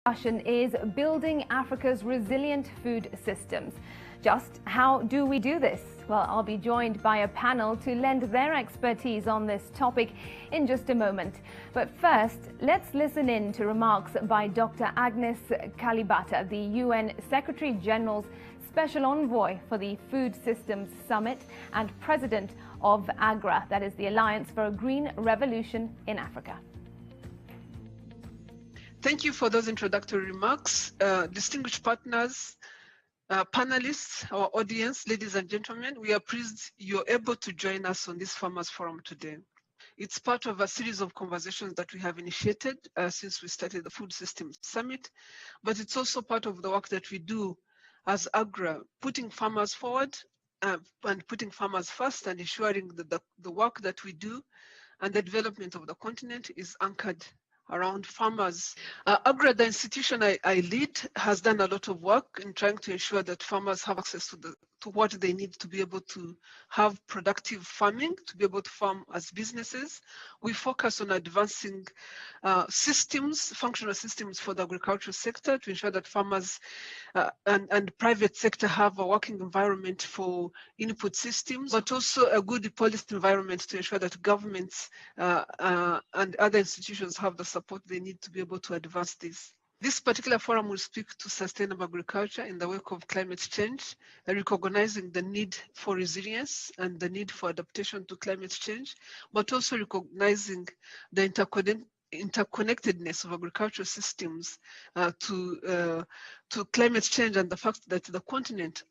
Discussion is building Africa's resilient food systems. Just how do we do this? Well, I'll be joined by a panel to lend their expertise on this topic in just a moment. But first, let's listen in to remarks by Dr. Agnes Kalibata, the UN Secretary General's Special Envoy for the Food Systems Summit and President of AGRA, that is the Alliance for a Green Revolution in Africa. Thank you for those introductory remarks. Distinguished partners, panelists, our audience, ladies and gentlemen, we are pleased you're able to join us on this Farmers Forum today. It's part of a series of conversations that we have initiated since we started the Food Systems Summit, but it's also part of the work that we do as AGRA, putting farmers forward and putting farmers first and ensuring that the work that we do and the development of the continent is anchored around farmers. AGRA, the institution I lead, has done a lot of work in trying to ensure that farmers have access to what they need to be able to have productive farming, to be able to farm as businesses. We focus on advancing functional systems for the agricultural sector to ensure that farmers and private sector have a working environment for input systems, but also a good policy environment to ensure that governments and other institutions have the support they need to be able to advance this. This particular forum will speak to sustainable agriculture in the wake of climate change, recognizing the need for resilience and the need for adaptation to climate change, but also recognizing the interconnectedness of agricultural systems to climate change and the fact that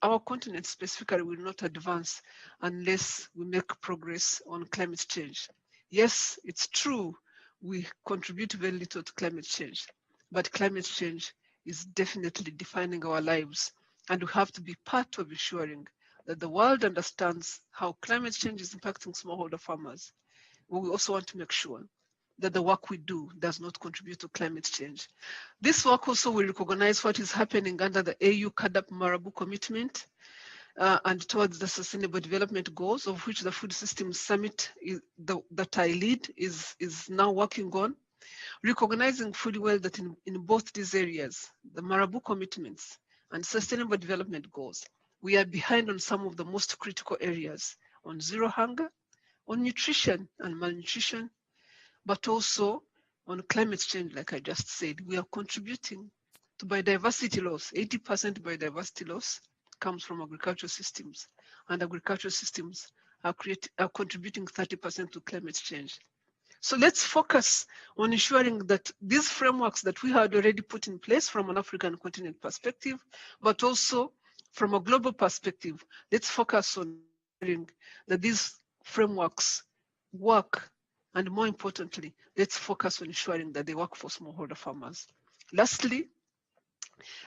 our continent specifically, will not advance unless we make progress on climate change. Yes, it's true, we contribute very little to climate change, but climate change is definitely defining our lives, and we have to be part of ensuring that the world understands how climate change is impacting smallholder farmers. But we also want to make sure that the work we do does not contribute to climate change. This work also will recognize what is happening under the AU CAADP Marabou commitment and towards the Sustainable Development Goals, of which the Food Systems Summit that I lead is now working on. Recognizing fully well that in both these areas, the Marabou commitments and Sustainable Development Goals, we are behind on some of the most critical areas on zero hunger, on nutrition and malnutrition, but also on climate change, like I just said. We are contributing to biodiversity loss. 80% biodiversity loss comes from agricultural systems, and agricultural systems are contributing 30% to climate change. So let's focus on ensuring that these frameworks that we had already put in place from an African continent perspective, but also from a global perspective, let's focus on ensuring that these frameworks work, and more importantly, let's focus on ensuring that they work for smallholder farmers. Lastly,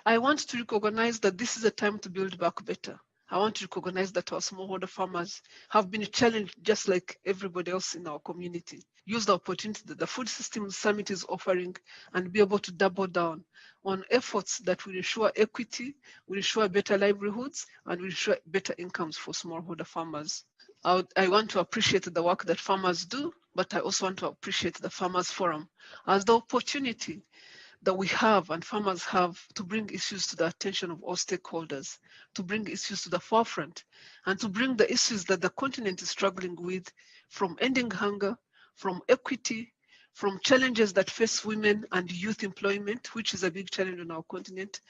I want to recognize that this is a time to build back better. I want to recognize that our smallholder farmers have been challenged just like everybody else in our community. Use the opportunity that the Food Systems Summit is offering and be able to double down on efforts that will ensure equity, will ensure better livelihoods, and will ensure better incomes for smallholder farmers. I want to appreciate the work that farmers do, but I also want to appreciate the Farmers Forum as the opportunity that we have and farmers have to bring issues to the attention of all stakeholders, to bring issues to the forefront, and to bring the issues that the continent is struggling with, from ending hunger, from equity, from challenges that face women and youth employment, which is a big challenge on our continent,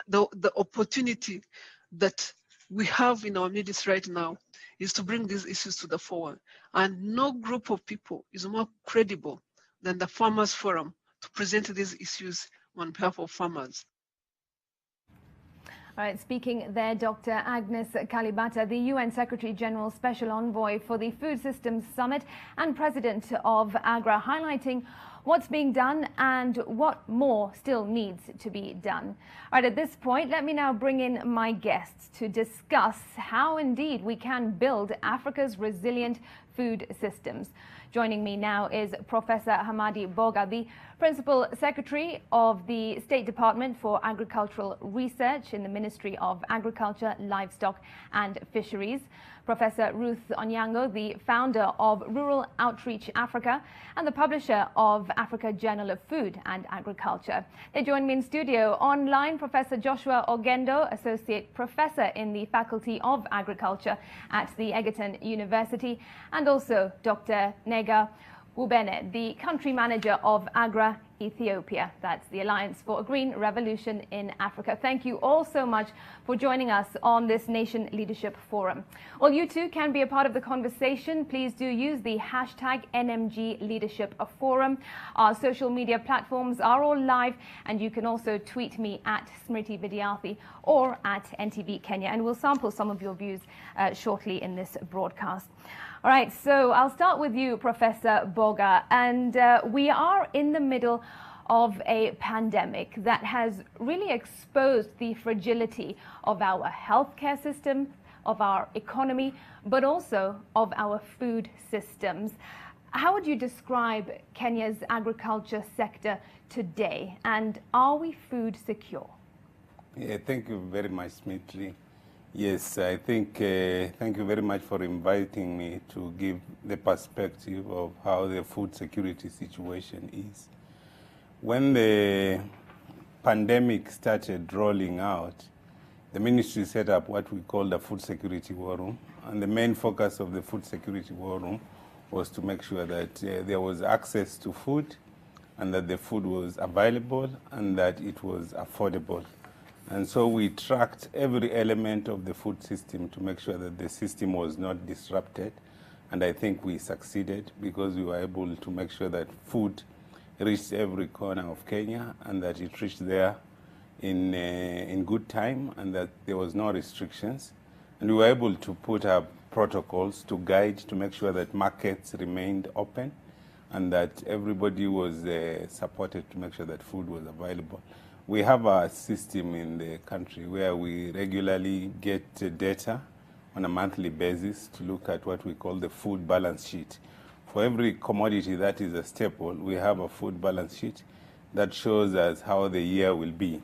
the opportunity that we have in our midst right now is to bring these issues to the fore. And no group of people is more credible than the Farmers Forum to present these issues on behalf of farmers. All right, speaking there, Dr. Agnes Kalibata, the UN Secretary General Special Envoy for the Food Systems Summit and President of AGRA, highlighting what's being done and what more still needs to be done. All right, at this point, let me now bring in my guests to discuss how indeed we can build Africa's resilient food systems. Joining me now is Professor Hamadi Boga, the Principal Secretary of the State Department for Agricultural Research in the Ministry of Agriculture, Livestock and Fisheries. Professor Ruth Onyango, the founder of Rural Outreach Africa and the publisher of Africa Journal of Food and Agriculture. They join me in studio. Online, Professor Joshua Ogendo, Associate Professor in the Faculty of Agriculture at the Egerton University, and also Dr. Nega Ubene, the Country Manager of AGRA Ethiopia. That's the Alliance for a Green Revolution in Africa. Thank you all so much for joining us on this Nation Leadership Forum. Well, you too can be a part of the conversation. Please do use the hashtag NMG Leadership Forum. Our social media platforms are all live, and you can also tweet me at Smriti Vidyarthi or at NTV Kenya, and we'll sample some of your views shortly in this broadcast. All right, so I'll start with you, Professor Boga, and we are in the middle of a pandemic that has really exposed the fragility of our healthcare system, of our economy, but also of our food systems. How would you describe Kenya's agriculture sector today, and are we food secure? Yeah, thank you very much, Smriti. Yes, I think, thank you very much for inviting me to give the perspective of how the food security situation is. When the pandemic started rolling out, the ministry set up what we call the Food Security War Room. And the main focus of the Food Security War Room was to make sure that there was access to food, and that the food was available, and that it was affordable. And so we tracked every element of the food system to make sure that the system was not disrupted. And I think we succeeded, because we were able to make sure that food reached every corner of Kenya, and that it reached there in good time, and that there was no restrictions. And we were able to put up protocols to guide, to make sure that markets remained open, and that everybody was supported to make sure that food was available. We have a system in the country where we regularly get data on a monthly basis to look at what we call the food balance sheet. For every commodity that is a staple, we have a food balance sheet that shows us how the year will be.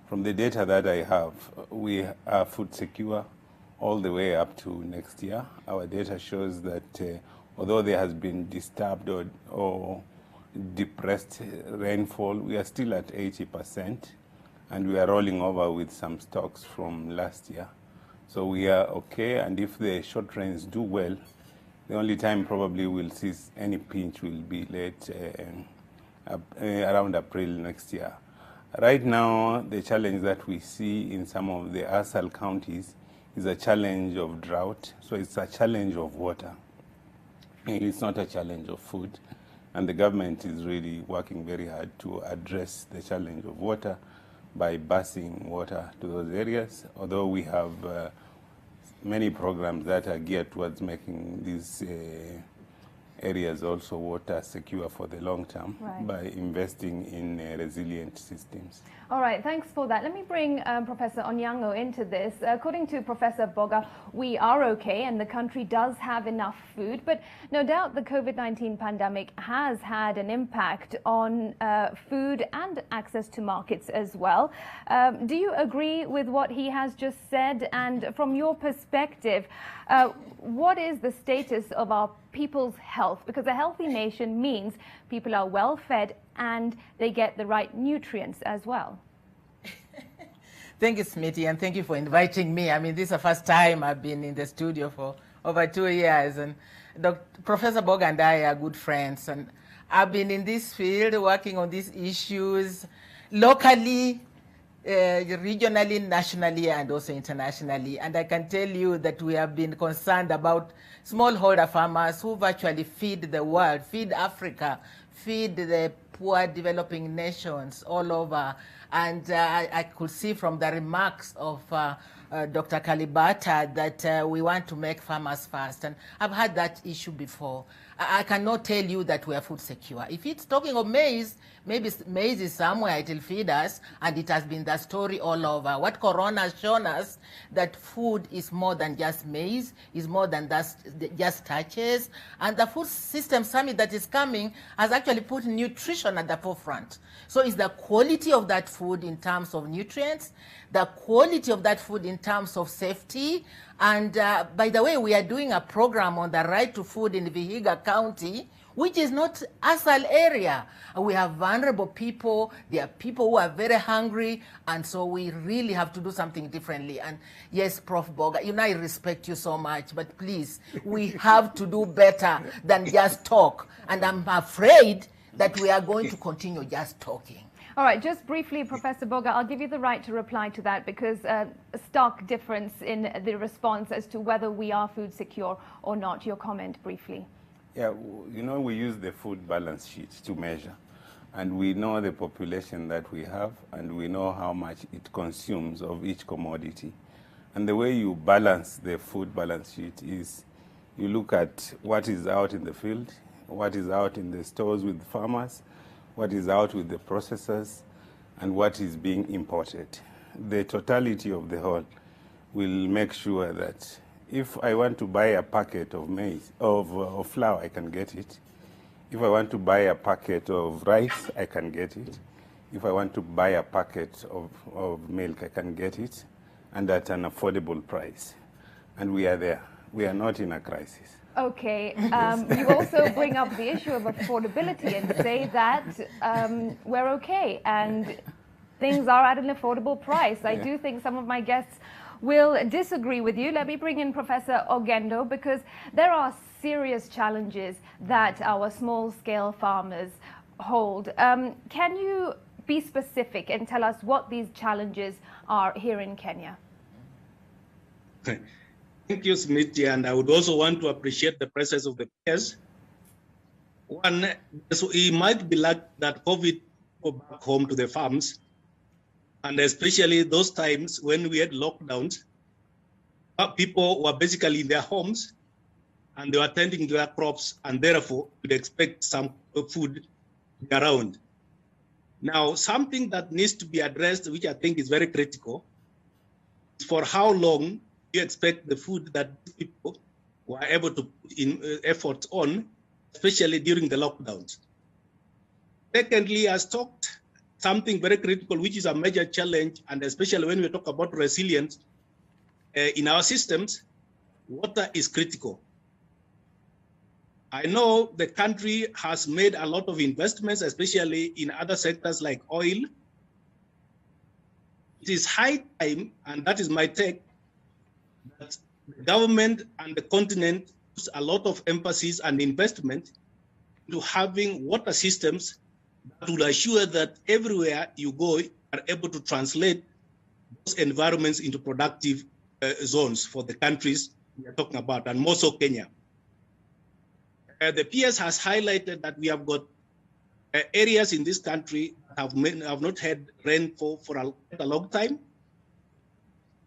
From the data that I have, we are food secure all the way up to next year. Our data shows that although there has been disturbed or depressed rainfall, we are still at 80%, and we are rolling over with some stocks from last year. So we are okay, and if the short rains do well, the only time probably we'll see any pinch will be late around April next year. Right now, the challenge that we see in some of the ASAL counties is a challenge of drought. So it's a challenge of water. It's not a challenge of food. And the government is really working very hard to address the challenge of water by busing water to those areas, although we have many programs that are geared towards making these areas also water secure for the long term, right, by investing in resilient systems. All right, thanks for that. Let me bring Professor Onyango into this. According to Professor Boga, we are okay and the country does have enough food, but no doubt the COVID-19 pandemic has had an impact on food and access to markets as well. Do you agree with what he has just said? And from your perspective, what is the status of our people's health? Because a healthy nation means people are well fed and they get the right nutrients as well. Thank you, Smriti, and thank you for inviting me. I mean, this is the first time I've been in the studio for over 2 years, and Professor Boga and I are good friends, and I've been in this field working on these issues locally, regionally, nationally, and also internationally. And I can tell you that we have been concerned about smallholder farmers who virtually feed the world, feed Africa, feed the poor developing nations all over. And I could see from the remarks of Dr. Kalibata that we want to make farmers first. And I've had that issue before. I cannot tell you that we are food secure. If it's talking of maize, maybe maize is somewhere, it will feed us, and it has been the story all over. What Corona has shown us, that food is more than just maize, is more than just starches, and the Food System Summit that is coming has actually put nutrition at the forefront. So it's the quality of that food in terms of nutrients, the quality of that food in terms of safety. And by the way, we are doing a program on the right to food in Vihiga County, which is not ASAL area. We have vulnerable people, there are people who are very hungry, and so we really have to do something differently. And yes, Prof. Boga, I respect you so much, but please, we have to do better than just talk. And I'm afraid that we are going to continue just talking. All right, just briefly, Professor Boga, I'll give you the right to reply to that, because a stark difference in the response as to whether we are food secure or not. Your comment briefly. Yeah, we use the food balance sheet to measure, and we know the population that we have, and we know how much it consumes of each commodity. And the way you balance the food balance sheet is you look at what is out in the field, what is out in the stores with farmers, what is out with the processors, and what is being imported. The totality of the whole will make sure that if I want to buy a packet of maize, of flour, I can get it. If I want to buy a packet of rice, I can get it. If I want to buy a packet of milk, I can get it, and at an affordable price. And we are there. We are not in a crisis. Okay, you also bring up the issue of affordability and say that we're okay and things are at an affordable price. I do think some of my guests will disagree with you. Let me bring in Professor Ogendo, because there are serious challenges that our small-scale farmers hold. Can you be specific and tell us what these challenges are here in Kenya? Thank you, Smithy, and I would also want to appreciate the presence of the peers. One, so it might be like that COVID go back home to the farms, and especially those times when we had lockdowns, people were basically in their homes and they were tending to their crops, and therefore you'd expect some food around. Now, something that needs to be addressed, which I think is very critical, is for how long you expect the food that people were able to put in effort on, especially during the lockdowns. Secondly, as talked, something very critical, which is a major challenge, and especially when we talk about resilience in our systems, water is critical. I know the country has made a lot of investments, especially in other sectors like oil. It is high time, and that is my take, that the government and the continent puts a lot of emphasis and investment to having water systems that will assure that everywhere you go, you are able to translate those environments into productive zones for the countries we are talking about, and more so Kenya. The PS has highlighted that we have got areas in this country that have not had rain for a long time,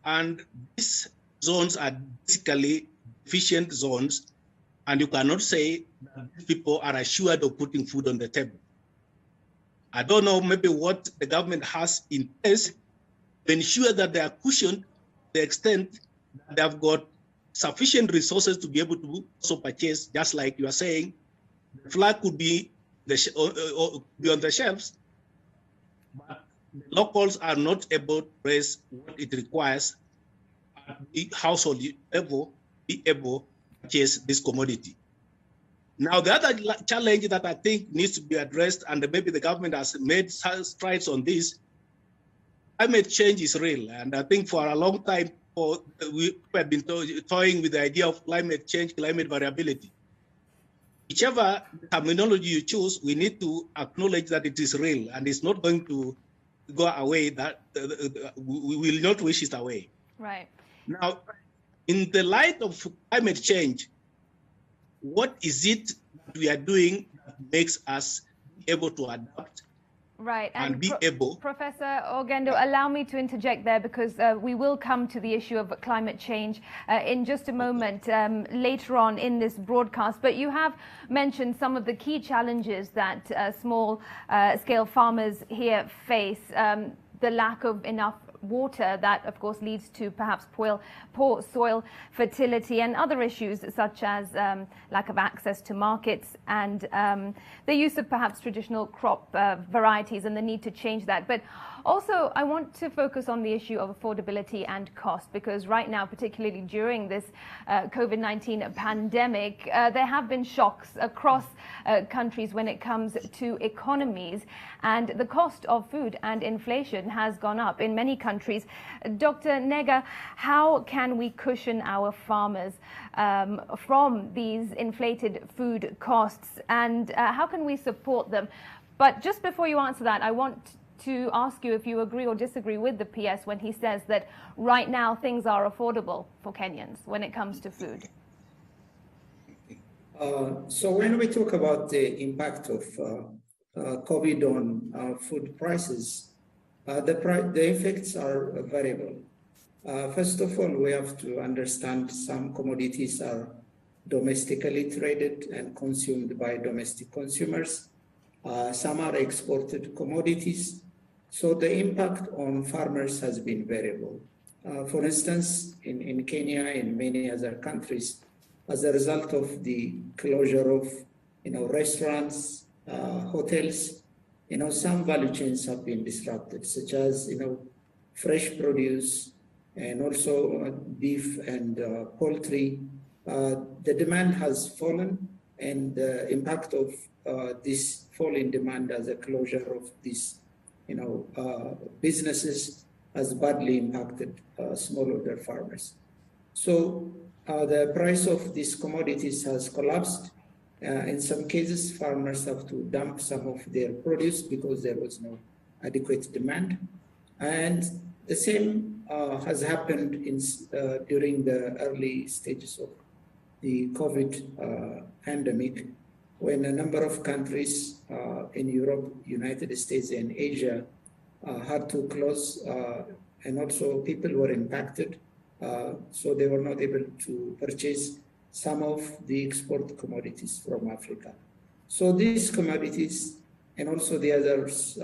and these zones are basically deficient zones, and you cannot say that people are assured of putting food on the table. I don't know maybe what the government has in place to ensure that they are cushioned to the extent that they have got sufficient resources to be able to also purchase, just like you are saying, the flour could be on the shelves, but the locals are not able to raise what it requires at the household level, be able to purchase this commodity. Now, the other challenge that I think needs to be addressed, and maybe the government has made strides on this, climate change is real. And I think for a long time, we have been toying with the idea of climate change, climate variability. Whichever terminology you choose, we need to acknowledge that it is real and it's not going to go away, that we will not wish it away. Right. Now, in the light of climate change, what is it that we are doing that makes us able to adapt Right. and be able. Professor Ogendo, allow me to interject there because we will come to the issue of climate change in just a moment later on in this broadcast. But you have mentioned some of the key challenges that small scale farmers here face. The lack of enough water that of course leads to perhaps poor soil fertility and other issues such as lack of access to markets and the use of perhaps traditional crop varieties and the need to change that. But also I want to focus on the issue of affordability and cost, because right now, particularly during this COVID-19 pandemic, there have been shocks across countries when it comes to economies, and the cost of food and inflation has gone up in many countries. Dr. Nega, how can we cushion our farmers from these inflated food costs, and how can we support them? But just before you answer that, I want to ask you if you agree or disagree with the PS when he says that right now things are affordable for Kenyans when it comes to food. So when we talk about the impact of COVID on food prices, the effects are variable. First of all, we have to understand some commodities are domestically traded and consumed by domestic consumers. Some are exported commodities. So the impact on farmers has been variable. For instance, in Kenya, in many other countries, as a result of the closure of restaurants, hotels, some value chains have been disrupted, such as fresh produce and also beef and poultry. The demand has fallen, and the impact of this fall in demand as a closure of these businesses has badly impacted smallholder farmers. So the price of these commodities has collapsed. In some cases, farmers have to dump some of their produce because there was no adequate demand. And the same has happened during the early stages of the COVID pandemic, when a number of countries in Europe, United States, and Asia had to close, and also people were impacted. So they were not able to purchase some of the export commodities from Africa. So these commodities and also the others,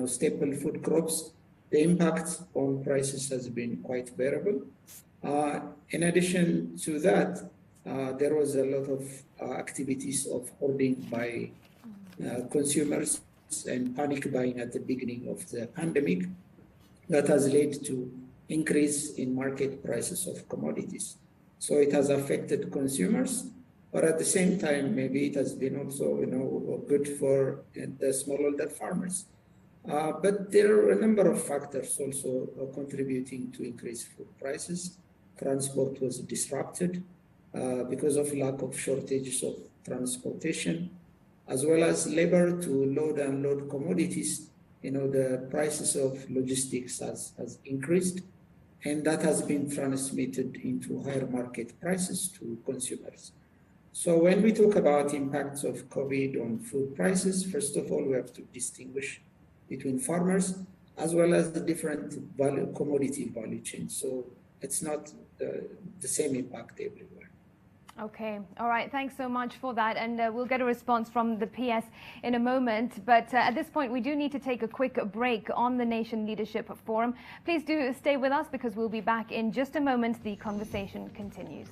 staple food crops, the impact on prices has been quite variable. In addition to that, there was a lot of activities of hoarding by consumers and panic buying at the beginning of the pandemic that has led to increase in market prices of commodities. So it has affected consumers, but at the same time, maybe it has been also good for the smallholder farmers. But there are a number of factors also contributing to increased food prices. Transport was disrupted because of lack of shortages of transportation, as well as labor to load and unload commodities. The prices of logistics has increased, and that has been transmitted into higher market prices to consumers. So when we talk about impacts of COVID on food prices, first of all, we have to distinguish between farmers as well as the different commodity value chains. So it's not the same impact everywhere. Okay. All right. Thanks so much for that. And we'll get a response from the PS in a moment. But at this point, we do need to take a quick break on the Nation Leadership Forum. Please do stay with us because we'll be back in just a moment. The conversation continues.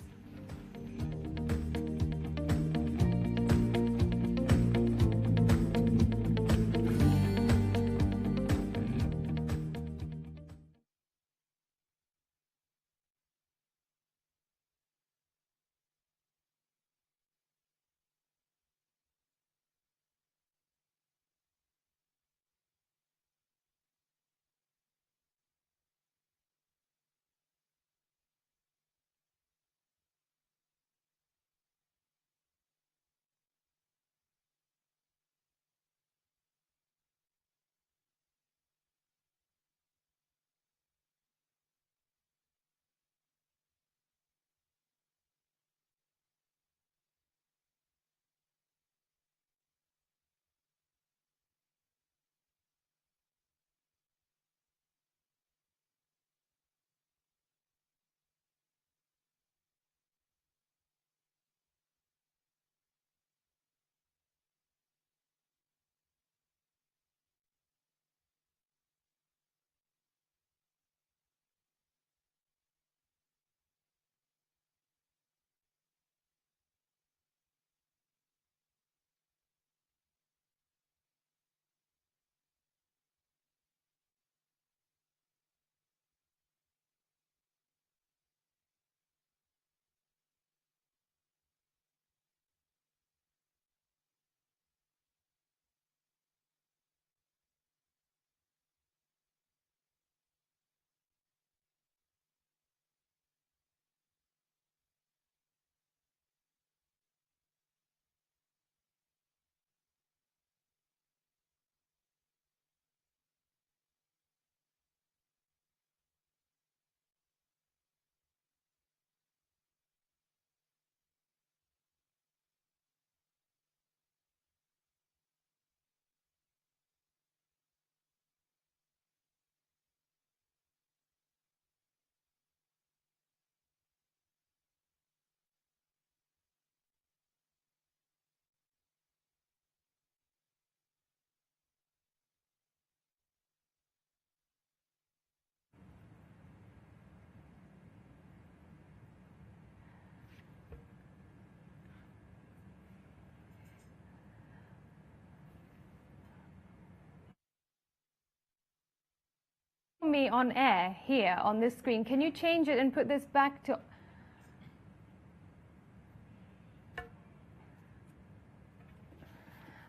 me on air here on this screen. Can you change it and put this back to...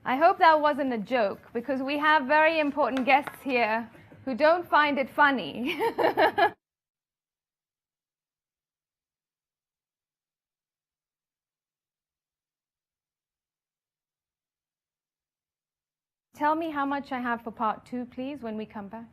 I hope that wasn't a joke, because we have very important guests here who don't find it funny. Tell me how much I have for part 2, please, when we come back.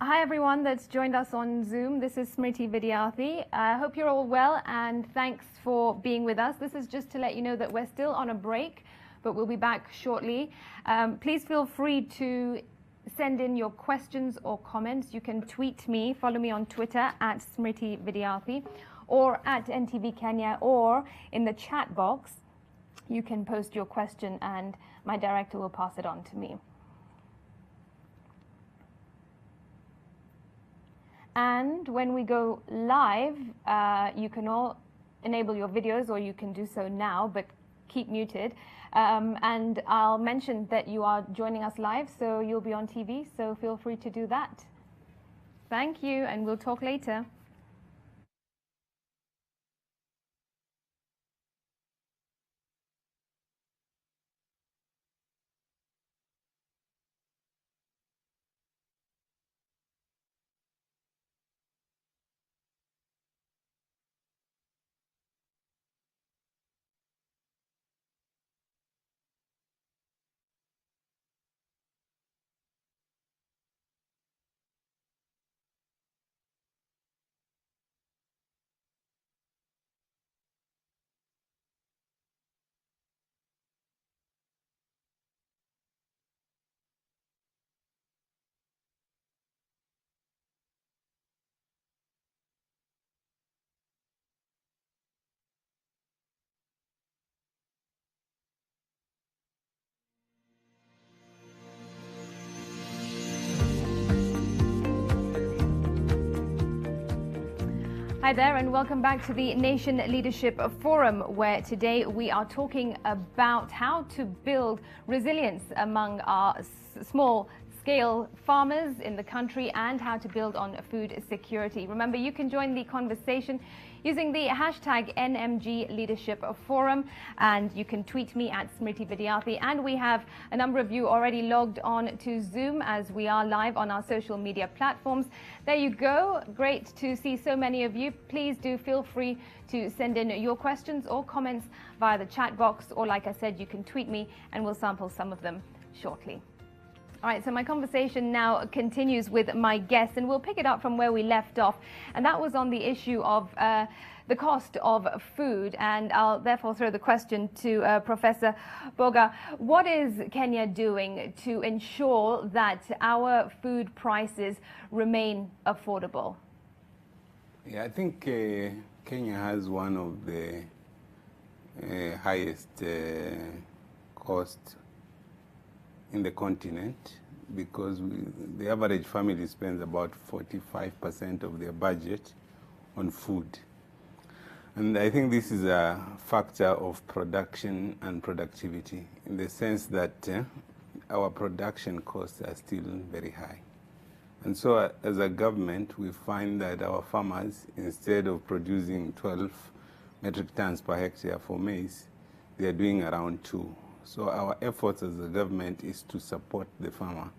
Hi everyone that's joined us on Zoom. This is Smriti Vidyarthi. I hope you're all well, and thanks for being with us. This is just to let you know that we're still on a break, but we'll be back shortly. Please feel free to send in your questions or comments. You can tweet me, follow me on Twitter at Smriti Vidyarthi, or at NTV Kenya, or in the chat box. You can post your question and my director will pass it on to me. And when we go live, you can all enable your videos, or you can do so now, but keep muted. And I'll mention that you are joining us live, so you'll be on TV, so feel free to do that. Thank you, and we'll talk later. Hi there, and welcome back to the Nation Leadership Forum, where today we are talking about how to build resilience among our small scale farmers in the country and how to build on food security. Remember, you can join the conversation using the hashtag NMG Leadership Forum, and you can tweet me at Smriti Vidyarthi. And we have a number of you already logged on to Zoom as we are live on our social media platforms. There you go. Great to see so many of you. Please do feel free to send in your questions or comments via the chat box, or like I said, you can tweet me and we'll sample some of them shortly. All right, so my conversation now continues with my guests, and we'll pick it up from where we left off. And that was on the issue of the cost of food. And I'll therefore throw the question to Professor Boga. What is Kenya doing to ensure that our food prices remain affordable? Yeah, I think Kenya has one of the highest costs in the continent, because the average family spends about 45% of their budget on food. And I think this is a factor of production and productivity, in the sense that our production costs are still very high. And so as a government, we find that our farmers, instead of producing 12 metric tons per hectare for maize, they are doing around 2. So our efforts as a government is to support the farmer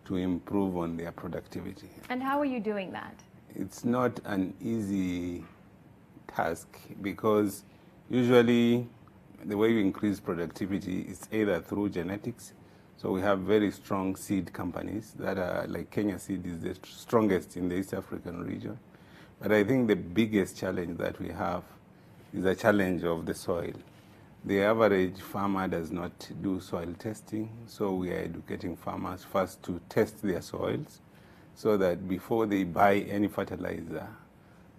to improve on their productivity. And how are you doing that? it's not an easy task, because usually the way you increase productivity is either through genetics. So we have very strong seed companies that are, like Kenya Seed is the strongest in the East African region. But I think the biggest challenge that we have is the challenge of the soil. The average farmer does not do soil testing, so we are educating farmers first to test their soils, so that before they buy any fertilizer,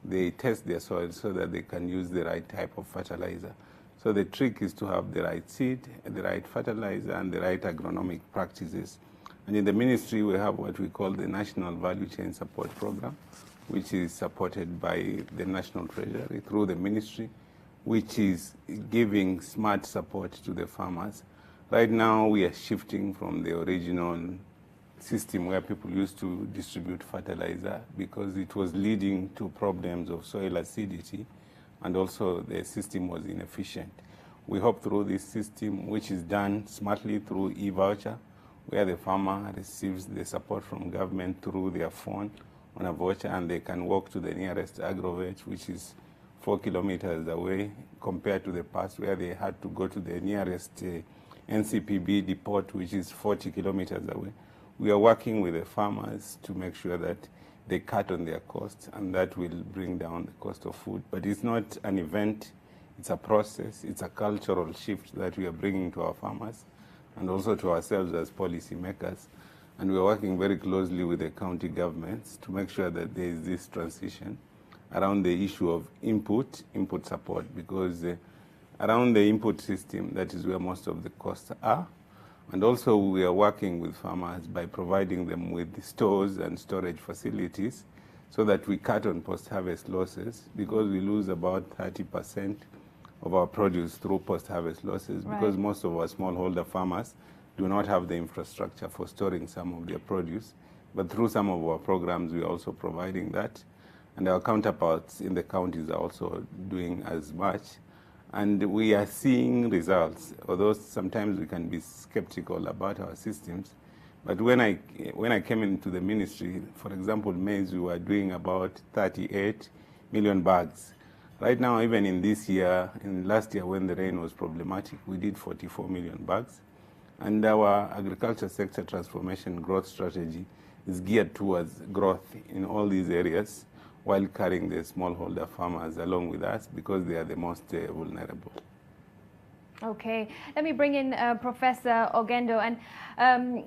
they test their soil so that they can use the right type of fertilizer. So the trick is to have the right seed, the right fertilizer, and the right agronomic practices. And in the ministry, we have what we call the National Value Chain Support Program, which is supported by the National Treasury through the ministry, which is giving smart support to the farmers. Right now, we are shifting from the original system where people used to distribute fertilizer, because it was leading to problems of soil acidity, and also the system was inefficient. We hope through this system, which is done smartly through e-voucher, where the farmer receives the support from government through their phone on a voucher, and they can walk to the nearest agrovet, which is 4 kilometers away, compared to the past where they had to go to the nearest NCPB depot, which is 40 kilometers away. We are working with the farmers to make sure that they cut on their costs, and that will bring down the cost of food. But it's not an event, it's a process, it's a cultural shift that we are bringing to our farmers and also to ourselves as policy makers. And we're working very closely with the county governments to make sure that there is this transition around the issue of input support, because around the input system, that is where most of the costs are. And also we are working with farmers by providing them with stores and storage facilities so that we cut on post-harvest losses, because we lose about 30% of our produce through post-harvest losses, right, because most of our smallholder farmers do not have the infrastructure for storing some of their produce. But through some of our programs, we are also providing that. And our counterparts in the counties are also doing as much. And we are seeing results, although sometimes we can be skeptical about our systems. But when I came into the ministry, for example, maize, we were doing about 38 million bags. Right now, even in this year, in last year when the rain was problematic, we did 44 million bags. And our agriculture sector transformation growth strategy is geared towards growth in all these areas, while carrying the smallholder farmers along with us, because they are the most vulnerable. Okay, let me bring in Professor Ogendo. And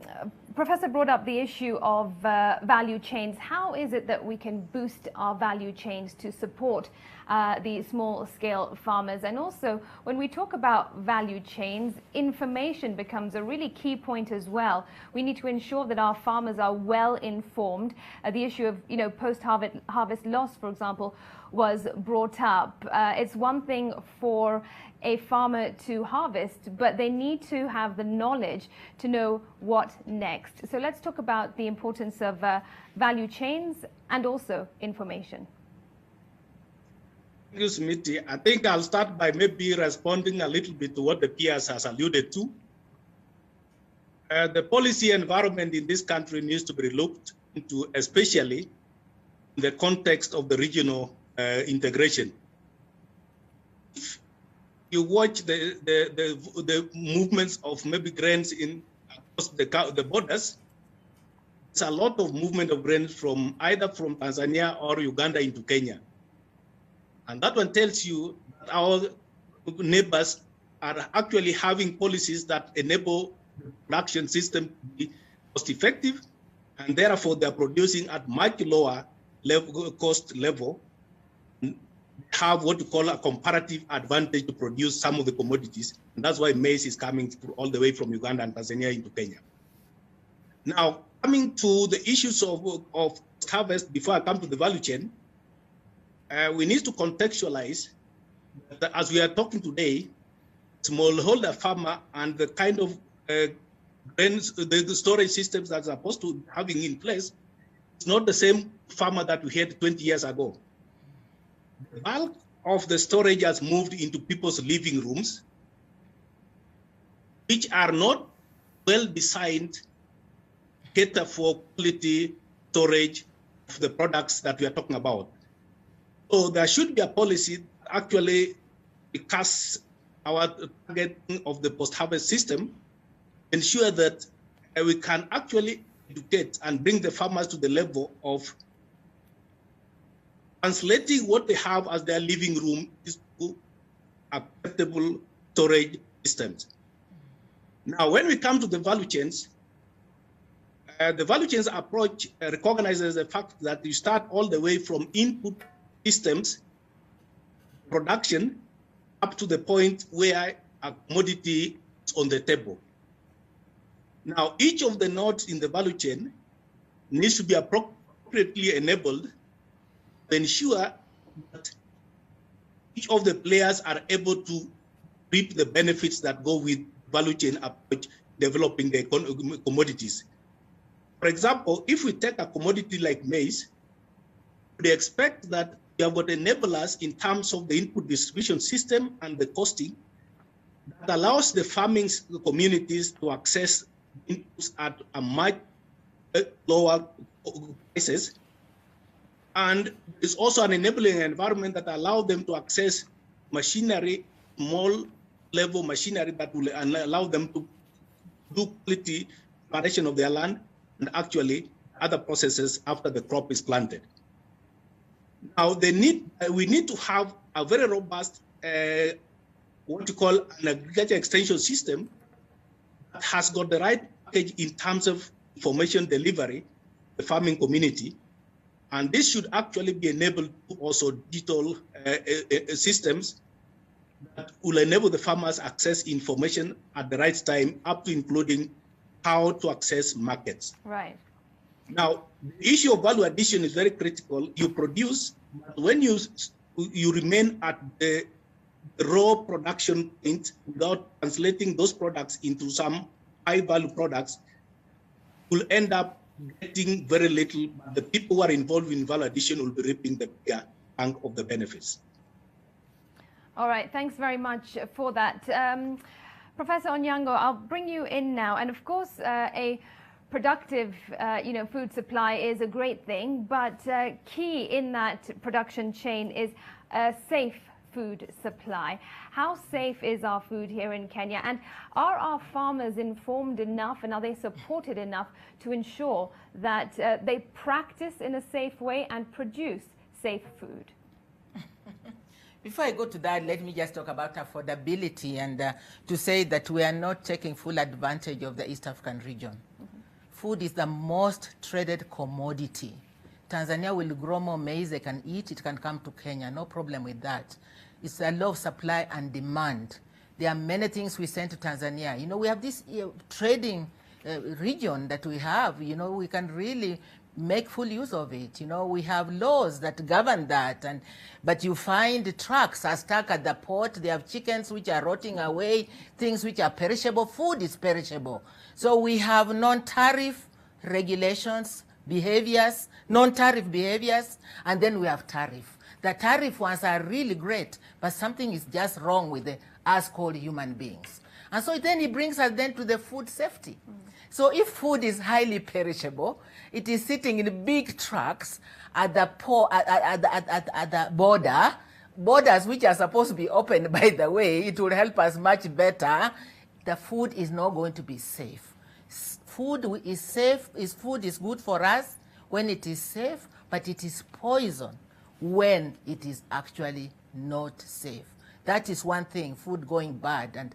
Professor brought up the issue of value chains. How is it that we can boost our value chains to support the small-scale farmers? And also, when we talk about value chains, information becomes a really key point as well. We need to ensure that our farmers are well informed. The issue of post-harvest loss, for example, was brought up. It's one thing for a farmer to harvest, but they need to have the knowledge to know what next. So let's talk about the importance of value chains and also information. Thank you, Smithy. I think I'll start by maybe responding a little bit to what the peers has alluded to. The policy environment in this country needs to be looked into, especially in the context of the regional integration. If you watch the movements of maybe grains across the borders, there's a lot of movement of grains either from Tanzania or Uganda into Kenya. And that one tells you that our neighbors are actually having policies that enable the production system to be cost effective, and therefore they're producing at much lower cost level, have what we call a comparative advantage to produce some of the commodities. And that's why maize is coming all the way from Uganda and Tanzania into Kenya. Now, coming to the issues of harvest, before I come to the value chain, we need to contextualize that as we are talking today, smallholder farmer and the kind of grains, the storage systems that are supposed to having in place, it's not the same farmer that we had 20 years ago. The bulk of the storage has moved into people's living rooms, which are not well designed to cater for quality storage of the products that we are talking about. So there should be a policy actually because our targeting of the post-harvest system, ensure that we can actually educate and bring the farmers to the level of translating what they have as their living room into acceptable storage systems. Now, when we come to the value chains approach recognizes the fact that you start all the way from input systems, production, up to the point where a commodity is on the table. Now, each of the nodes in the value chain needs to be appropriately enabled to ensure that each of the players are able to reap the benefits that go with value chain approach developing the commodities. For example, if we take a commodity like maize, we expect that we have got enablers in terms of the input distribution system and the costing that allows the farming communities to access inputs at a much lower prices. And it's also an enabling environment that allows them to access machinery, small level machinery that will allow them to do quality preparation of their land and actually other processes after the crop is planted. Now, we need to have a very robust, what you call an agriculture extension system that has got the right package in terms of information delivery, the farming community, and this should actually be enabled to also digital systems that will enable the farmers access information at the right time, up to including how to access markets. Right. Now, the issue of value addition is very critical. You produce, but when you remain at the raw production point without translating those products into some high-value products, you'll end up getting very little. The people who are involved in value addition will be reaping the bigger chunk of the benefits. All right, thanks very much for that. Professor Onyango, I'll bring you in now. And of course, a productive, food supply is a great thing, but key in that production chain is a safe food supply. How safe is our food here in Kenya? And are our farmers informed enough and are they supported enough to ensure that they practice in a safe way and produce safe food? Before I go to that, let me just talk about affordability and to say that we are not taking full advantage of the East African region. Mm-hmm. Food is the most traded commodity. Tanzania will grow more maize, they can eat, it can come to Kenya, no problem with that. It's a law of supply and demand. There are many things we send to Tanzania. We have this trading region that we have, we can really make full use of it. We have laws that govern that, but you find trucks are stuck at the port. They have chickens which are rotting away, things which are perishable. Food is perishable. So we have non-tariff regulations, behaviors, non-tariff behaviors, and then we have tariff. The tariff ones are really great, but something is just wrong with us called human beings. And so then it brings us then to the food safety. So if food is highly perishable, it is sitting in big trucks at the borders which are supposed to be open, by the way. It will help us much better. The food is not going to be safe. Food is safe. Food is good for us when it is safe, but it is poison when it is actually not safe. That is one thing, food going bad. And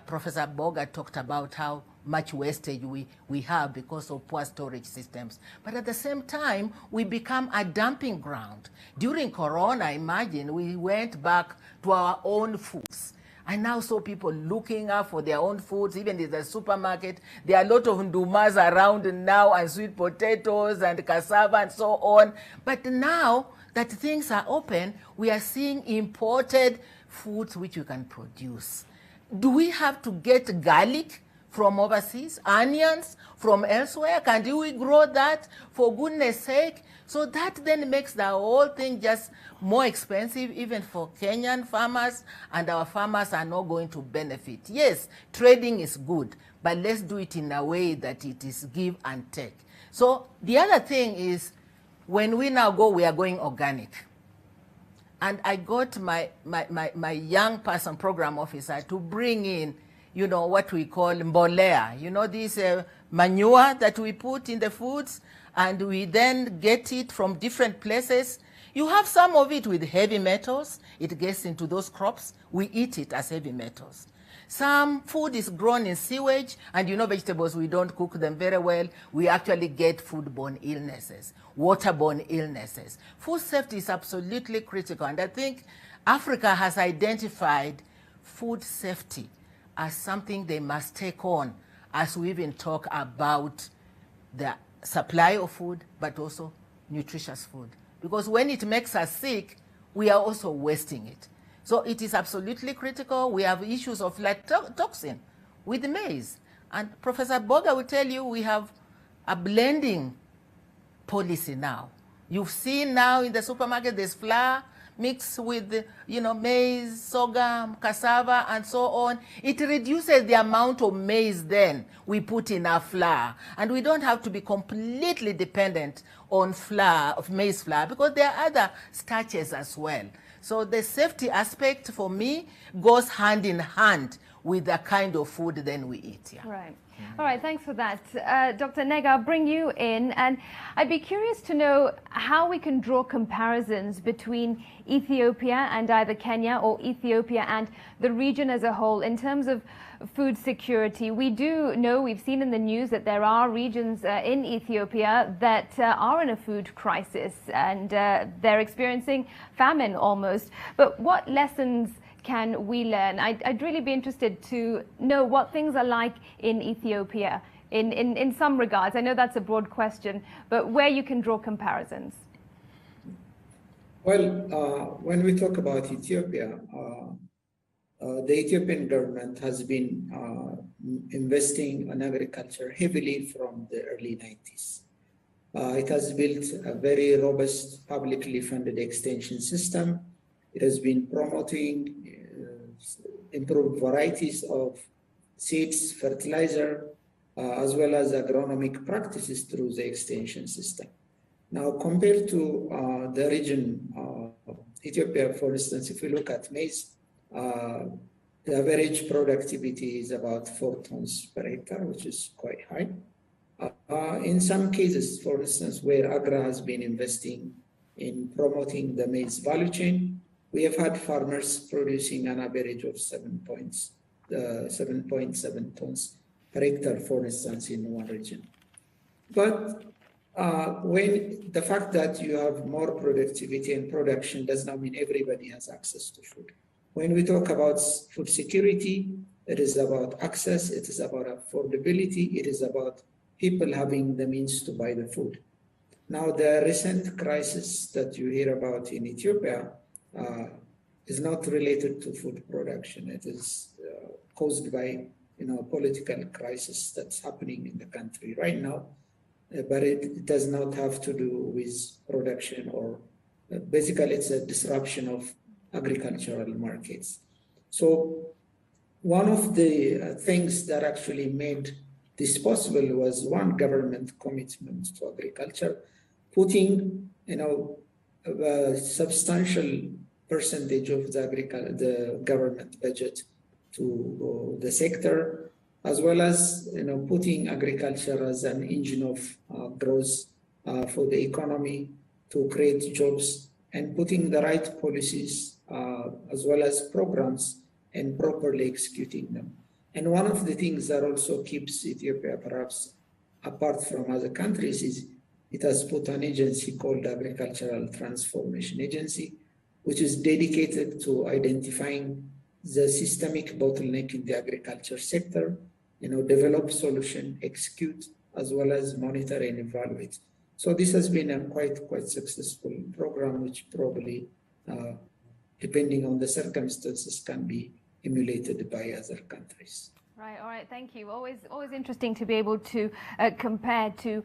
Professor Boga talked about how much wastage we have because of poor storage systems. But at the same time, we become a dumping ground. During Corona, imagine, we went back to our own foods. I now saw people looking up for their own foods, even in the supermarket. There are a lot of ndumas around now, and sweet potatoes and cassava and so on. But now that things are open, we are seeing imported foods which we can produce. Do we have to get garlic from overseas, onions from elsewhere? Can we grow that, for goodness sake? So that then makes the whole thing just more expensive even for Kenyan farmers, and our farmers are not going to benefit. Yes, trading is good, but let's do it in a way that it is give and take. So the other thing is When we now go, we are going organic. And I got my young person program officer to bring in, you know, what we call mbolea, you know, this manure that we put in the foods, and we then get it from different places. You have some of it with heavy metals. It gets into those crops. We eat it as heavy metals. Some food is grown in sewage, and you know vegetables, we don't cook them very well. We actually get foodborne illnesses, waterborne illnesses. Food safety is absolutely critical, and I think Africa has identified food safety as something they must take on as we even talk about the supply of food, but also nutritious food. Because when it makes us sick, we are also wasting it. So it is absolutely critical. We have issues of like toxin with maize. And Professor Boga will tell you we have a blending policy now. You've seen now in the supermarket there's flour mixed with, you know, maize, sorghum, cassava, and so on. It reduces the amount of maize then we put in our flour. And we don't have to be completely dependent on flour, of maize flour, because there are other starches as well. So the safety aspect for me goes hand in hand with the kind of food then we eat. Yeah. Right. All right, thanks for that. Dr. Nega, I'll bring you in, and I'd be curious to know how we can draw comparisons between Ethiopia and either Kenya or Ethiopia and the region as a whole in terms of food security. We do know, we've seen in the news that there are regions in Ethiopia that are in a food crisis, and they're experiencing famine almost. But what lessons can we learn? I'd really be interested to know what things are like in Ethiopia in some regards. I know that's a broad question, but where you can draw comparisons. Well, when we talk about Ethiopia, the Ethiopian government has been investing in agriculture heavily from the early 90s. It has built a very robust publicly funded extension system. It has been promoting improved varieties of seeds, fertilizer, as well as agronomic practices through the extension system. Now, compared to the region, Ethiopia, for instance, if we look at maize, the average productivity is about 4 tons per hectare, which is quite high. In some cases, for instance, where AGRA has been investing in promoting the maize value chain, we have had farmers producing an average of 7.7 tons per hectare, for instance, in one region. But when the fact that you have more productivity and production does not mean everybody has access to food. When we talk about food security, it is about access, it is about affordability, it is about people having the means to buy the food. Now, the recent crisis that you hear about in Ethiopia is not related to food production. It is caused by, political crisis that's happening in the country right now, but it does not have to do with production or basically it's a disruption of agricultural markets. So one of the things that actually made this possible was one, government commitment to agriculture, putting a substantial percentage of the government budget to the sector, as well as putting agriculture as an engine of growth for the economy to create jobs, and putting the right policies as well as programs and properly executing them. And one of the things that also keeps Ethiopia perhaps apart from other countries is it has put an agency called Agricultural Transformation Agency, which is dedicated to identifying the systemic bottleneck in the agriculture sector, develop solution, execute, as well as monitor and evaluate. So this has been a quite successful program, which probably, depending on the circumstances, can be emulated by other countries. Right. All right. Thank you. Always interesting to be able to compare to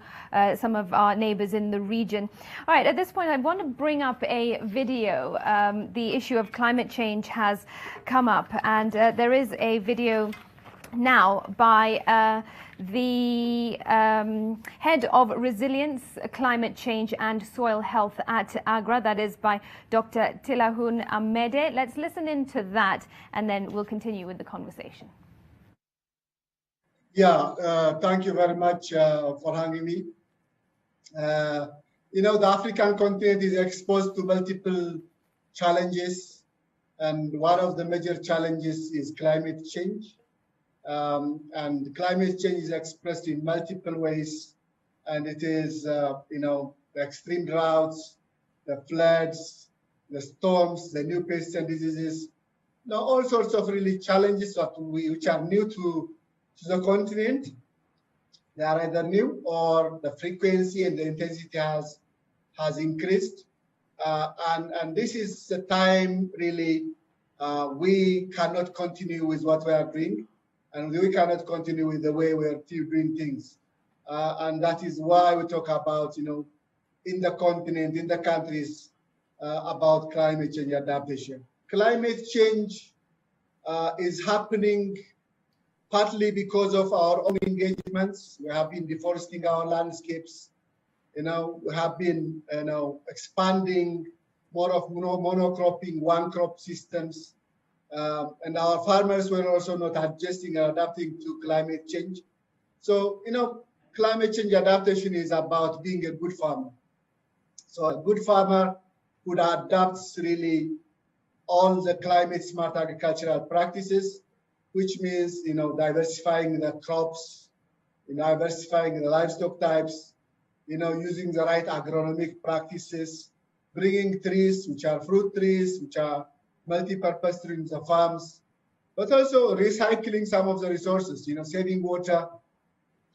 some of our neighbors in the region. All right. At this point, I want to bring up a video. The issue of climate change has come up, and there is a video now by the head of resilience, climate change and soil health at AGRA, that is by Dr. Tilahun Amede. Let's listen into that and then we'll continue with the conversation. Yeah, thank you very much for having me. You know, the African continent is exposed to multiple challenges, and one of the major challenges is climate change. And climate change is expressed in multiple ways, and it is, you know, the extreme droughts, the floods, the storms, the new pests and diseases, you know, all sorts of really challenges which are new to the continent. They are either new or the frequency and the intensity has increased, and this is the time really we cannot continue with what we are doing. And we cannot continue with the way we are doing things. And that is why we talk about, you know, in the continent, in the countries, about climate change adaptation. Climate change is happening partly because of our own engagements. We have been deforesting our landscapes. You know, we have been, you know, expanding more of monocropping, one crop systems. And our farmers were also not adjusting and adapting to climate change. So, you know, climate change adaptation is about being a good farmer. So a good farmer would adapt really all the climate smart agricultural practices, which means, you know, diversifying the crops, you know, diversifying the livestock types, you know, using the right agronomic practices, bringing trees, which are fruit trees, which are multi-purpose trees in the farms, but also recycling some of the resources, you know, saving water,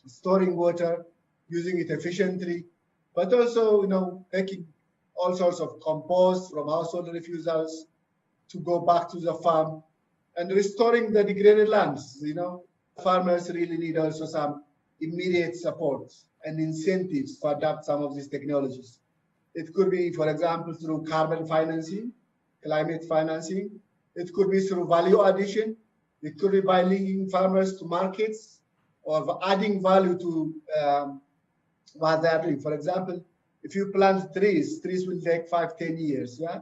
storing water, using it efficiently, but also, you know, taking all sorts of compost from household refusals to go back to the farm and restoring the degraded lands. You know, farmers really need also some immediate support and incentives to adapt some of these technologies. It could be, for example, through carbon financing, climate financing. It could be through value addition. It could be by linking farmers to markets or adding value to what they're doing. For example, if you plant trees will take 5-10 years, yeah?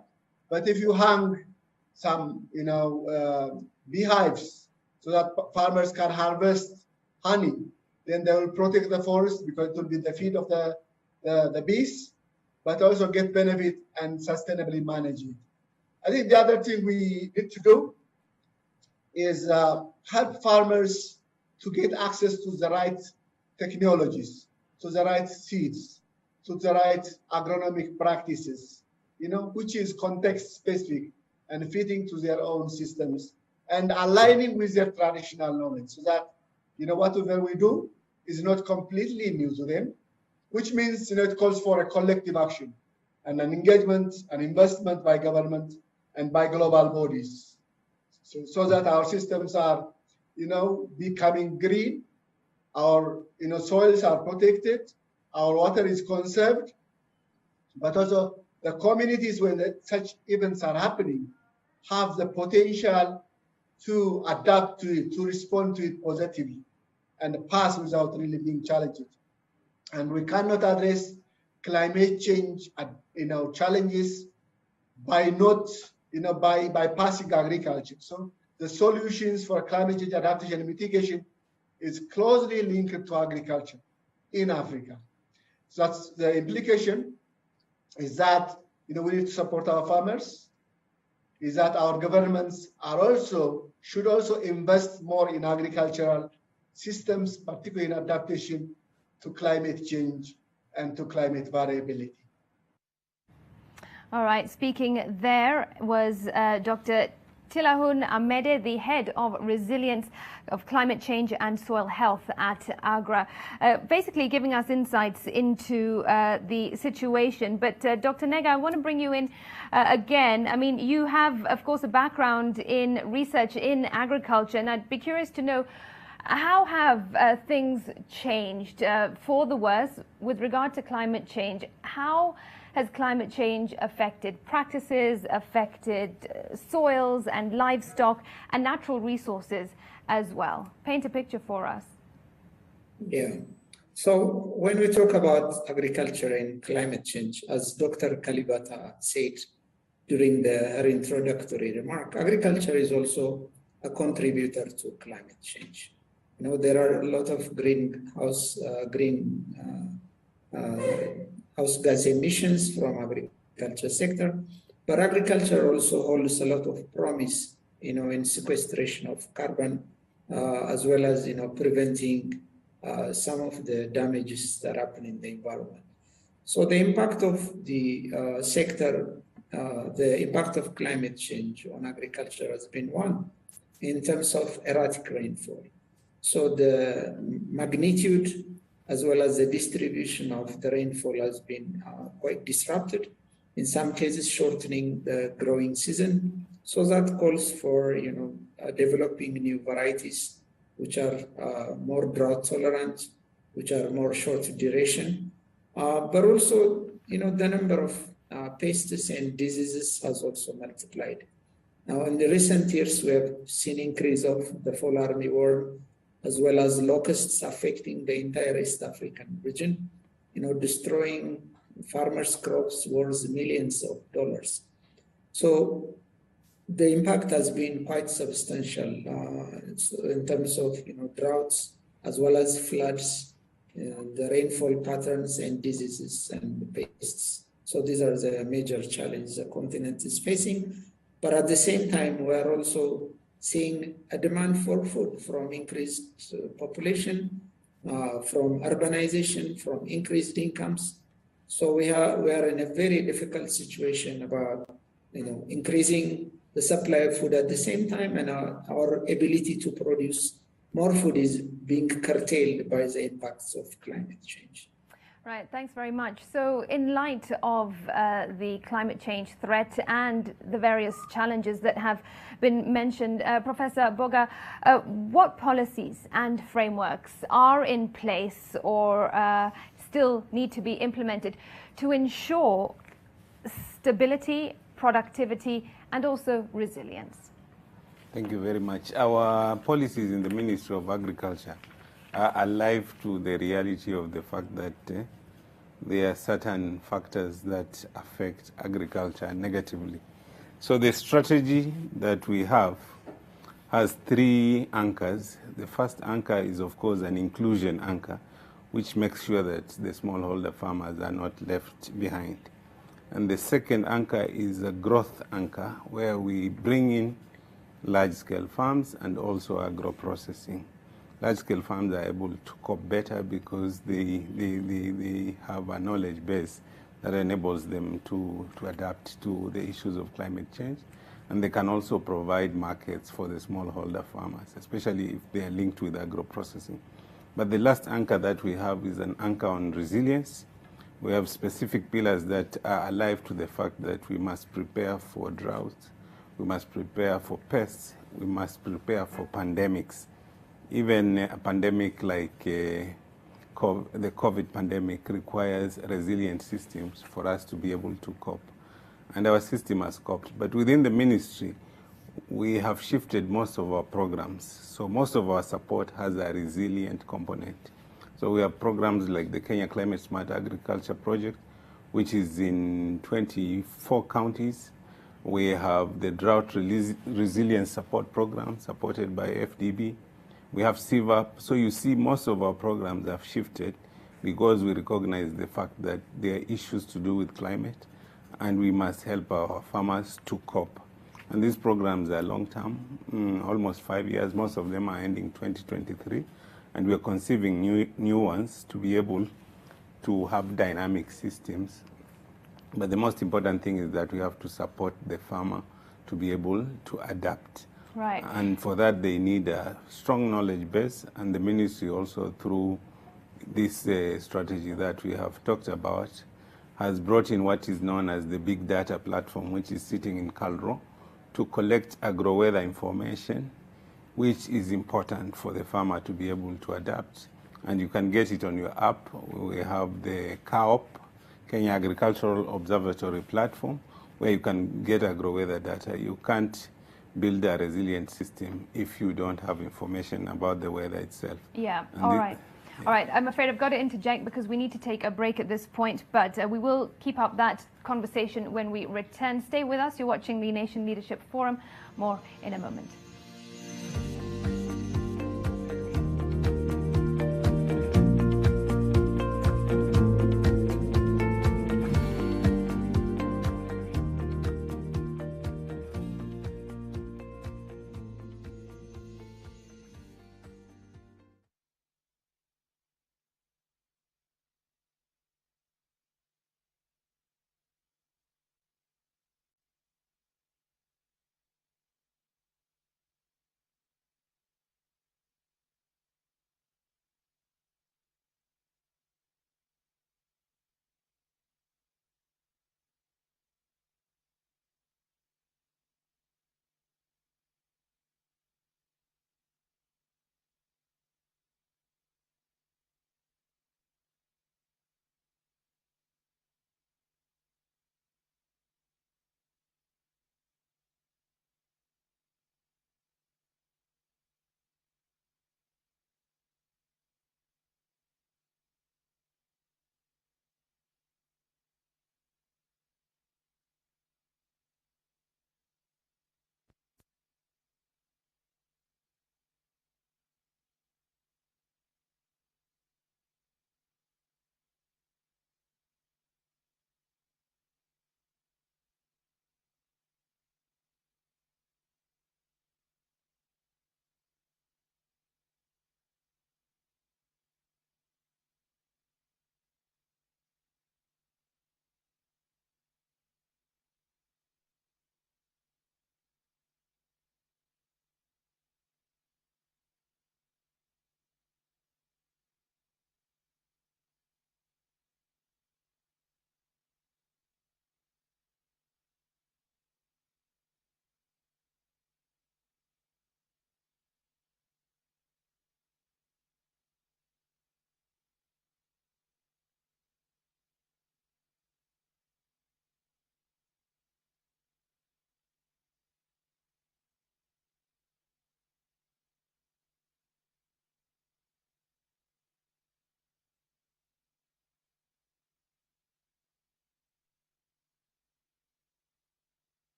But if you hang some, you know, beehives so that farmers can harvest honey, then they will protect the forest because it will be the feed of the bees, but also get benefit and sustainably manage it. I think the other thing we need to do is help farmers to get access to the right technologies, to the right seeds, to the right agronomic practices, you know, which is context specific and fitting to their own systems and aligning with their traditional knowledge so that, you know, whatever we do is not completely new to them, which means, you know, it calls for a collective action and an engagement, an investment by government and by global bodies, so that our systems are, you know, becoming green, our, you know, soils are protected, our water is conserved, but also the communities when such events are happening have the potential to adapt to it, to respond to it positively and pass without really being challenged. And we cannot address climate change, you know, challenges by not, you know, by bypassing agriculture. So the solutions for climate change adaptation and mitigation is closely linked to agriculture in Africa. So that's the implication, is that, you know, we need to support our farmers, is that our governments should also invest more in agricultural systems, particularly in adaptation to climate change and to climate variability. All right, speaking there was Dr. Tilahun Amede, the head of resilience of climate change and soil health at AGRA, basically giving us insights into the situation. But Dr. Nega, I want to bring you in again. I mean, you have, of course, a background in research in agriculture, and I'd be curious to know, how have things changed for the worse with regard to climate change? How has climate change affected practices, affected soils and livestock and natural resources as well? Paint a picture for us. Yeah. So when we talk about agriculture and climate change, as Dr. Kalibata said during her introductory remark, agriculture is also a contributor to climate change. You know, there are a lot of greenhouse gas emissions from agriculture sector, but agriculture also holds a lot of promise, you know, in sequestration of carbon, as well as, you know, preventing some of the damages that happen in the environment. So the impact of the sector, the impact of climate change on agriculture has been one in terms of erratic rainfall. So the magnitude as well as the distribution of the rainfall has been quite disrupted, in some cases shortening the growing season. So that calls for, you know, developing new varieties which are more drought tolerant, which are more short duration, but also, you know, the number of pests and diseases has also multiplied. Now, in the recent years, we have seen increase of the fall armyworm, as well as locusts affecting the entire East African region, you know, destroying farmers' crops worth millions of dollars. So the impact has been quite substantial in terms of, you know, droughts, as well as floods, the rainfall patterns and diseases and pests. So these are the major challenges the continent is facing. But at the same time, we are also seeing a demand for food from increased population, from urbanization, from increased incomes. So we are in a very difficult situation about, you know, increasing the supply of food at the same time, and our ability to produce more food is being curtailed by the impacts of climate change. Right, thanks very much. So in light of the climate change threat and the various challenges that have been mentioned, Professor Boga, what policies and frameworks are in place or still need to be implemented to ensure stability, productivity, and also resilience? Thank you very much. Our policies in the Ministry of Agriculture are alive to the reality of the fact that there are certain factors that affect agriculture negatively. So the strategy that we have has three anchors. The first anchor is, of course, an inclusion anchor, which makes sure that the smallholder farmers are not left behind. And the second anchor is a growth anchor, where we bring in large-scale farms and also agro-processing. Large-scale farms are able to cope better because they have a knowledge base that enables them to adapt to the issues of climate change. And they can also provide markets for the smallholder farmers, especially if they are linked with agro-processing. But the last anchor that we have is an anchor on resilience. We have specific pillars that are alive to the fact that we must prepare for droughts, we must prepare for pests, we must prepare for pandemics. Even a pandemic like the COVID pandemic requires resilient systems for us to be able to cope. And our system has coped. But within the ministry, we have shifted most of our programs. So most of our support has a resilient component. So we have programs like the Kenya Climate Smart Agriculture Project, which is in 24 counties. We have the Drought Resilience Support Program supported by FDB. We have CVAP. So you see most of our programs have shifted because we recognize the fact that there are issues to do with climate and we must help our farmers to cope. And these programs are long-term, almost 5 years. Most of them are ending 2023. And we are conceiving new ones to be able to have dynamic systems. But the most important thing is that we have to support the farmer to be able to adapt. Right. And for that, they need a strong knowledge base. And the ministry also, through this strategy that we have talked about, has brought in what is known as the big data platform, which is sitting in KALRO, to collect agro-weather information, which is important for the farmer to be able to adapt. And you can get it on your app. We have the KAOP, Kenya Agricultural Observatory platform, where you can get agro-weather data. You can't build a resilient system if you don't have information about the weather itself. Yeah, And all right. All right, I'm afraid I've got to interject because we need to take a break at this point, but we will keep up that conversation when we return. Stay with us. You're watching the Nation Leadership Forum. More in a moment.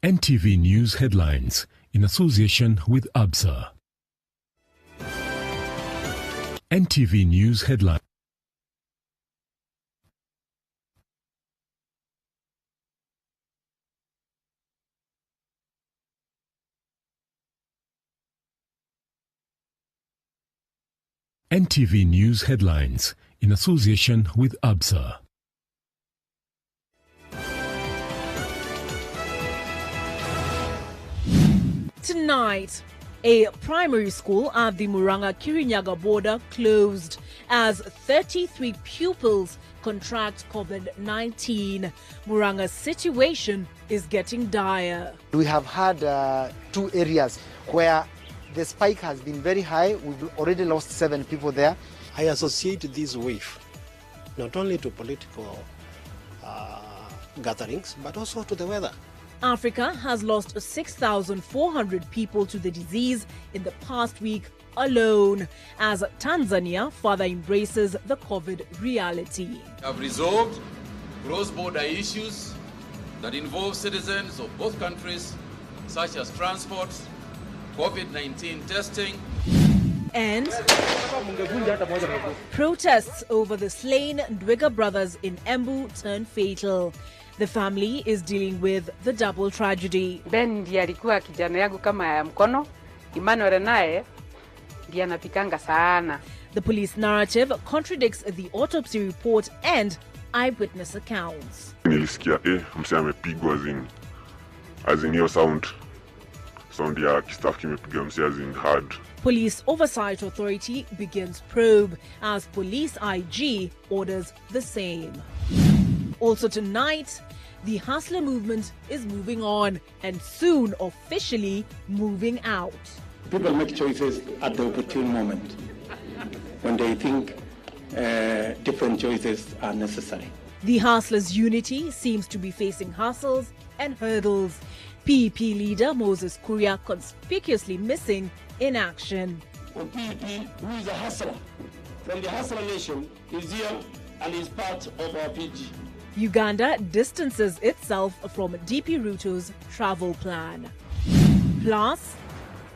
NTV News Headlines in association with ABSA. NTV News Headlines. NTV News Headlines in association with ABSA. Tonight, a primary school at the Murang'a-Kirinyaga border closed as 33 pupils contract COVID-19. Murang'a's situation is getting dire. We have had 2 areas where the spike has been very high. We've already lost 7 people there. I associate this with not only to political gatherings, but also to the weather. Africa has lost 6,400 people to the disease in the past week alone, as Tanzania further embraces the COVID reality. Have resolved cross-border issues that involve citizens of both countries, such as transport, COVID-19 testing, and protests over the slain Ndwega brothers in Embu turned fatal. The family is dealing with the double tragedy. Ben ndiye alikuwa kijana yangu kama ya mkono, Emmanuel naye ndiye anapikanga sana. The police narrative contradicts the autopsy report and eyewitness accounts. Nilisikia mse amepigwa as in hiyo sound ya kistafu kimepiga mse as in hard. Police Oversight Authority begins probe as police IG orders the same. Also tonight, the Hustler movement is moving on and soon officially moving out. People make choices at the opportune moment when they think different choices are necessary. The Hustlers' unity seems to be facing hassles and hurdles. PEP leader Moses Kuria conspicuously missing in action. PEP, who is a hustler from the Hustler Nation, is here and is part of our PG. Uganda distances itself from DP Ruto's travel plan. Plus,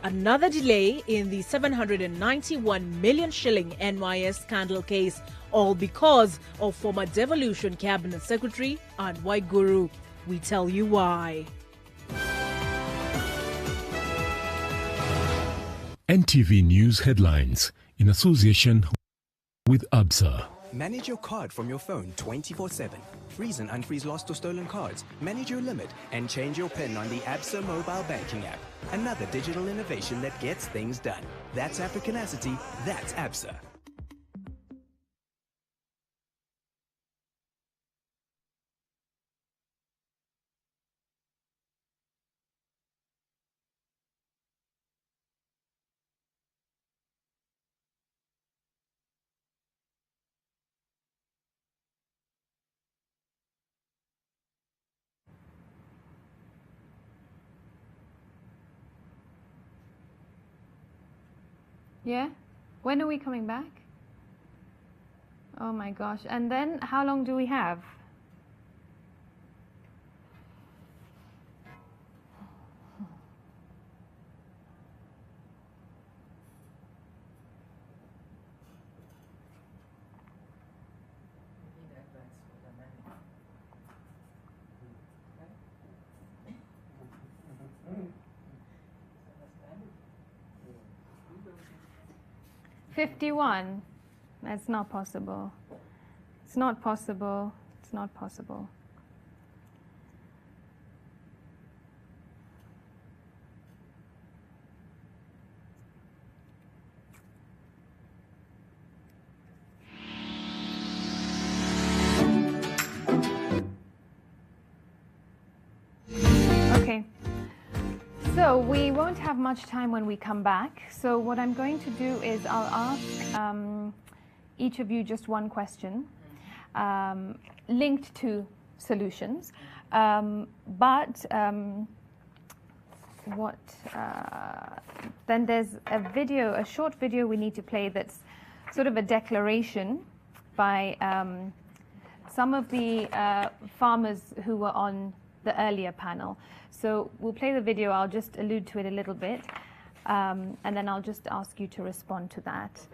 another delay in the 791 million shilling NYS scandal case, all because of former Devolution Cabinet Secretary Anne Waiguru. We tell you why. NTV News headlines in association with ABSA. Manage your card from your phone 24/7. Freeze and unfreeze lost or stolen cards. Manage your limit and change your PIN on the ABSA mobile banking app. Another digital innovation that gets things done. That's Africanacity. That's ABSA. Yeah? When are we coming back? Oh my gosh. And then how long do we have? $51. That's not possible. It's not possible. It's not possible. Okay. So we won't have much time when we come back. So what I'm going to do is I'll ask each of you just one question linked to solutions. Then there's a short video we need to play that's sort of a declaration by some of the farmers who were on the earlier panel. So we'll play the video. I'll just allude to it a little bit, and then I'll just ask you to respond to that.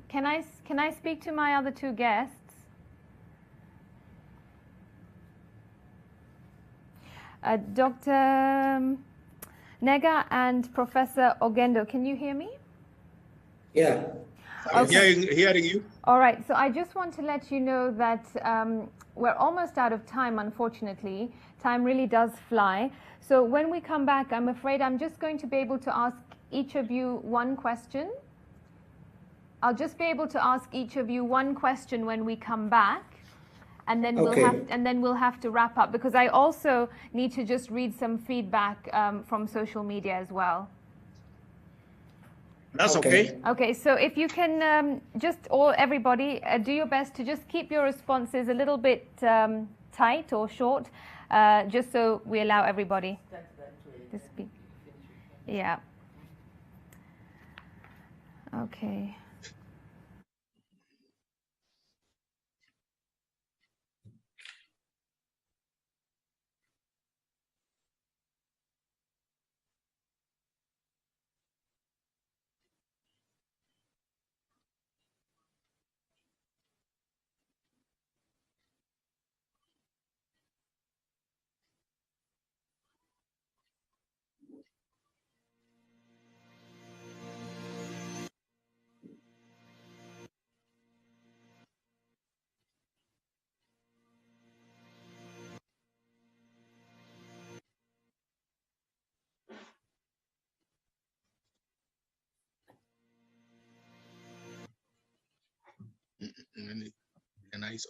Can I speak to my other two guests? Dr. Nega and Professor Ogendo, can you hear me? Yeah. Okay. Hearing you. All right, so I just want to let you know that we're almost out of time, unfortunately. Time really does fly. So when we come back, I'm afraid I'm just going to be able to ask each of you one question. I'll just be able to ask each of you one question when we come back. And then we'll have to wrap up, because I also need to just read some feedback from social media as well. That's okay. Okay, so if you can everybody do your best to just keep your responses a little bit tight or short, just so we allow everybody to speak. Yeah. Okay. Nice.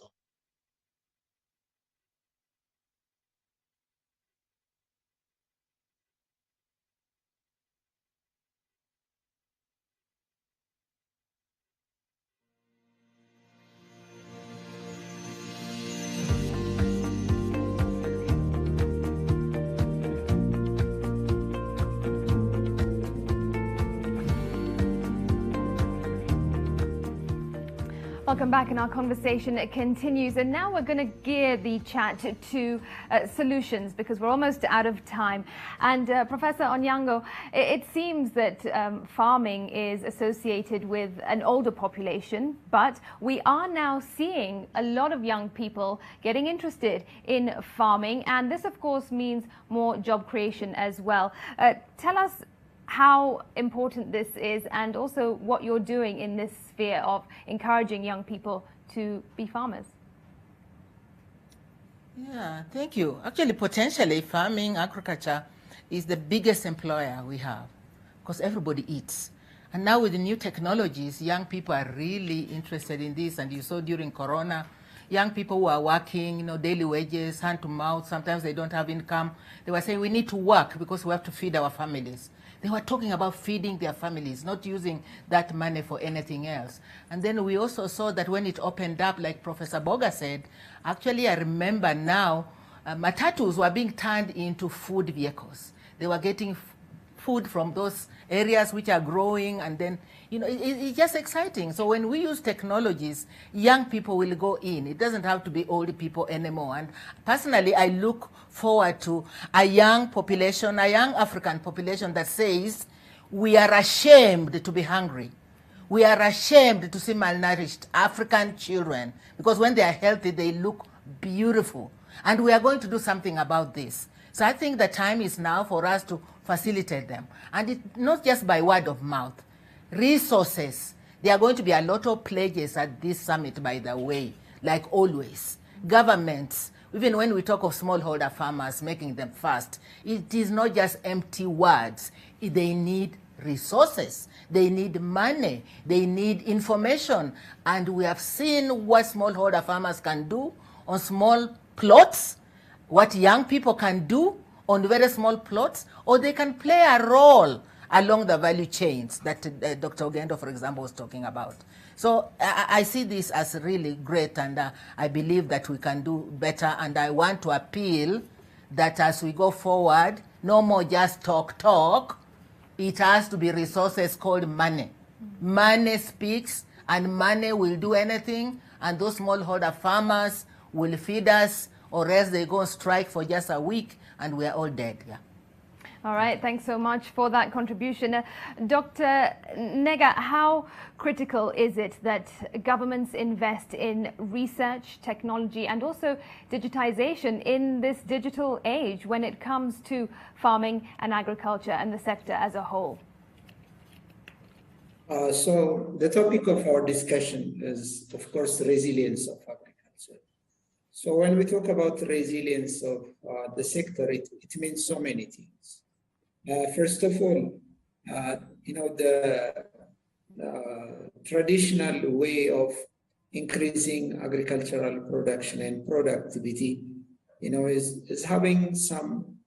Welcome back, and our conversation continues. And now we're going to gear the chat to solutions, because we're almost out of time. And Professor Onyango, it seems that farming is associated with an older population, but we are now seeing a lot of young people getting interested in farming. And this, of course, means more job creation as well. Tell us how important this is, and also what you're doing in this sphere of encouraging young people to be farmers. Yeah, thank you. Actually, potentially, farming, agriculture is the biggest employer we have, because everybody eats. And now with the new technologies, young people are really interested in this. And you saw during Corona, young people who are working, daily wages, hand to mouth, sometimes they don't have income. They were saying, we need to work because we have to feed our families. They were talking about feeding their families, not using that money for anything else. And then we also saw that when it opened up, like Professor Boga said, actually I remember now, matatus were being turned into food vehicles. They were getting food from those areas which are growing, and then, it's just exciting. So when we use technologies, young people will go in. It doesn't have to be old people anymore. And personally, I look forward to a young population, a young African population that says, we are ashamed to be hungry. We are ashamed to see malnourished African children, because when they are healthy, they look beautiful. And we are going to do something about this. So I think the time is now for us to facilitate them. And it, not just by word of mouth. Resources. There are going to be a lot of pledges at this summit, by the way, like always. Governments, even when we talk of smallholder farmers, making them fast, it is not just empty words. They need resources. They need money. They need information. And we have seen what smallholder farmers can do on small plots, what young people can do on very small plots, or they can play a role along the value chains that Dr. Ogendo, for example, was talking about. So I see this as really great, and I believe that we can do better. And I want to appeal that as we go forward, no more just talk. It has to be resources called money. Money speaks, and money will do anything, and those smallholder farmers will feed us, or else they go on strike for just a week, and we are all dead. Yeah. All right, thanks so much for that contribution. Dr. Nega, how critical is it that governments invest in research, technology, and also digitization in this digital age when it comes to farming and agriculture and the sector as a whole? So the topic of our discussion is, of course, resilience of agriculture. So when we talk about resilience of the sector, it means so many things. First of all, the traditional way of increasing agricultural production and productivity, is having some,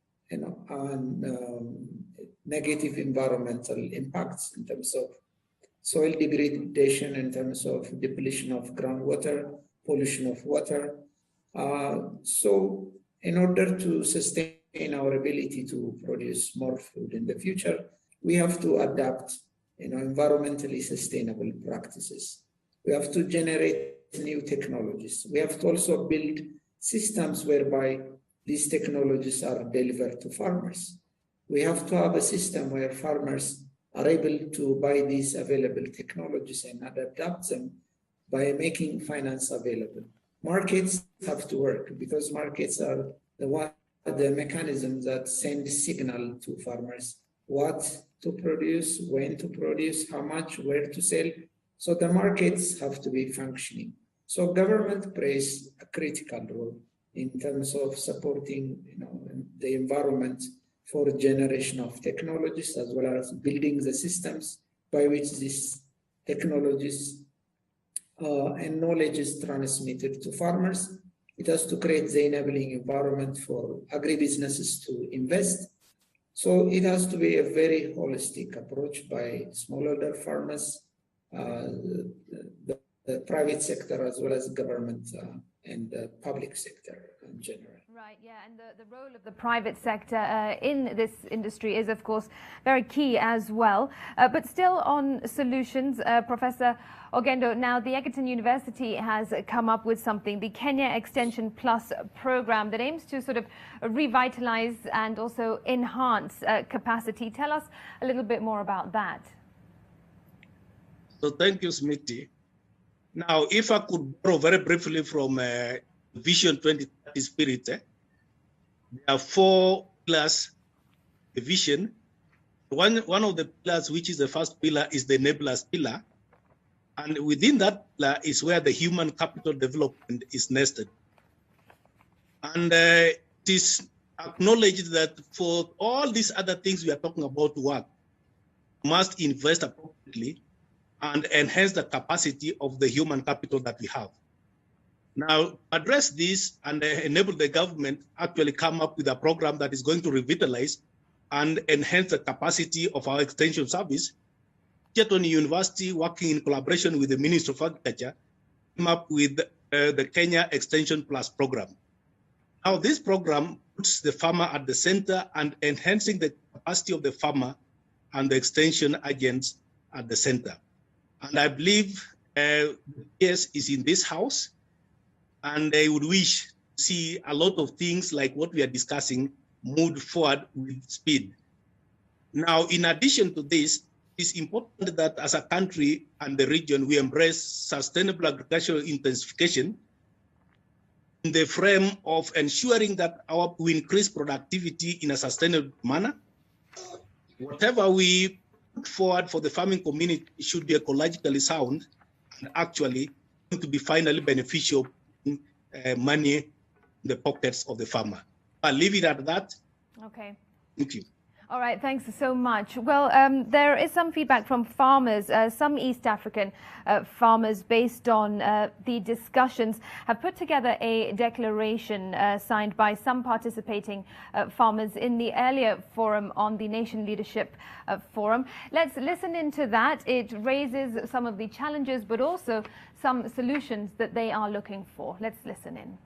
negative environmental impacts in terms of soil degradation, in terms of depletion of groundwater, pollution of water. So in order to sustain our ability to produce more food in the future, we have to adapt, environmentally sustainable practices. We have to generate new technologies. We have to also build systems whereby these technologies are delivered to farmers. We have to have a system where farmers are able to buy these available technologies and adapt them by making finance available. Markets have to work because markets are the mechanisms that send signal to farmers what to produce, when to produce, how much, where to sell. So the markets have to be functioning. So government plays a critical role in terms of supporting, the environment for generation of technologies, as well as building the systems by which these technologies and knowledge is transmitted to farmers. It has to create the enabling environment for agribusinesses to invest. So it has to be a very holistic approach by smallholder farmers, the private sector, as well as government and the public sector in general. Right, yeah, and the role of the private sector in this industry is, of course, very key as well. But still on solutions, Professor Ogendo, now the Egerton University has come up with something, the Kenya Extension Plus program that aims to sort of revitalize and also enhance capacity. Tell us a little bit more about that. So thank you, Smithy. Now, if I could borrow very briefly from Vision 2030 spirit, there are 4 pillars, the vision. One of the pillars, which is the first pillar, is the enablers pillar. And within that pillar is where the human capital development is nested. And it is acknowledged that for all these other things we are talking about to work, must invest appropriately and enhance the capacity of the human capital that we have. Now, address this and enable the government actually come up with a program that is going to revitalize and enhance the capacity of our extension service. Egerton University, working in collaboration with the Ministry of Agriculture, came up with the Kenya Extension Plus program. Now, this program puts the farmer at the center and enhancing the capacity of the farmer and the extension agents at the center. And I believe the PS is in this house, and I would wish to see a lot of things like what we are discussing move forward with speed. Now, in addition to this, it's important that as a country and the region, we embrace sustainable agricultural intensification in the frame of ensuring that we increase productivity in a sustainable manner. Whatever we put forward for the farming community should be ecologically sound and actually going to be finally beneficial money in the pockets of the farmer. I'll leave it at that. Okay. Thank you. All right, thanks so much. Well, there is some feedback from farmers. Some East African farmers, based on the discussions, have put together a declaration signed by some participating farmers in the earlier forum on the Nation Leadership Forum. Let's listen into that. It raises some of the challenges, but also some solutions that they are looking for. Let's listen in.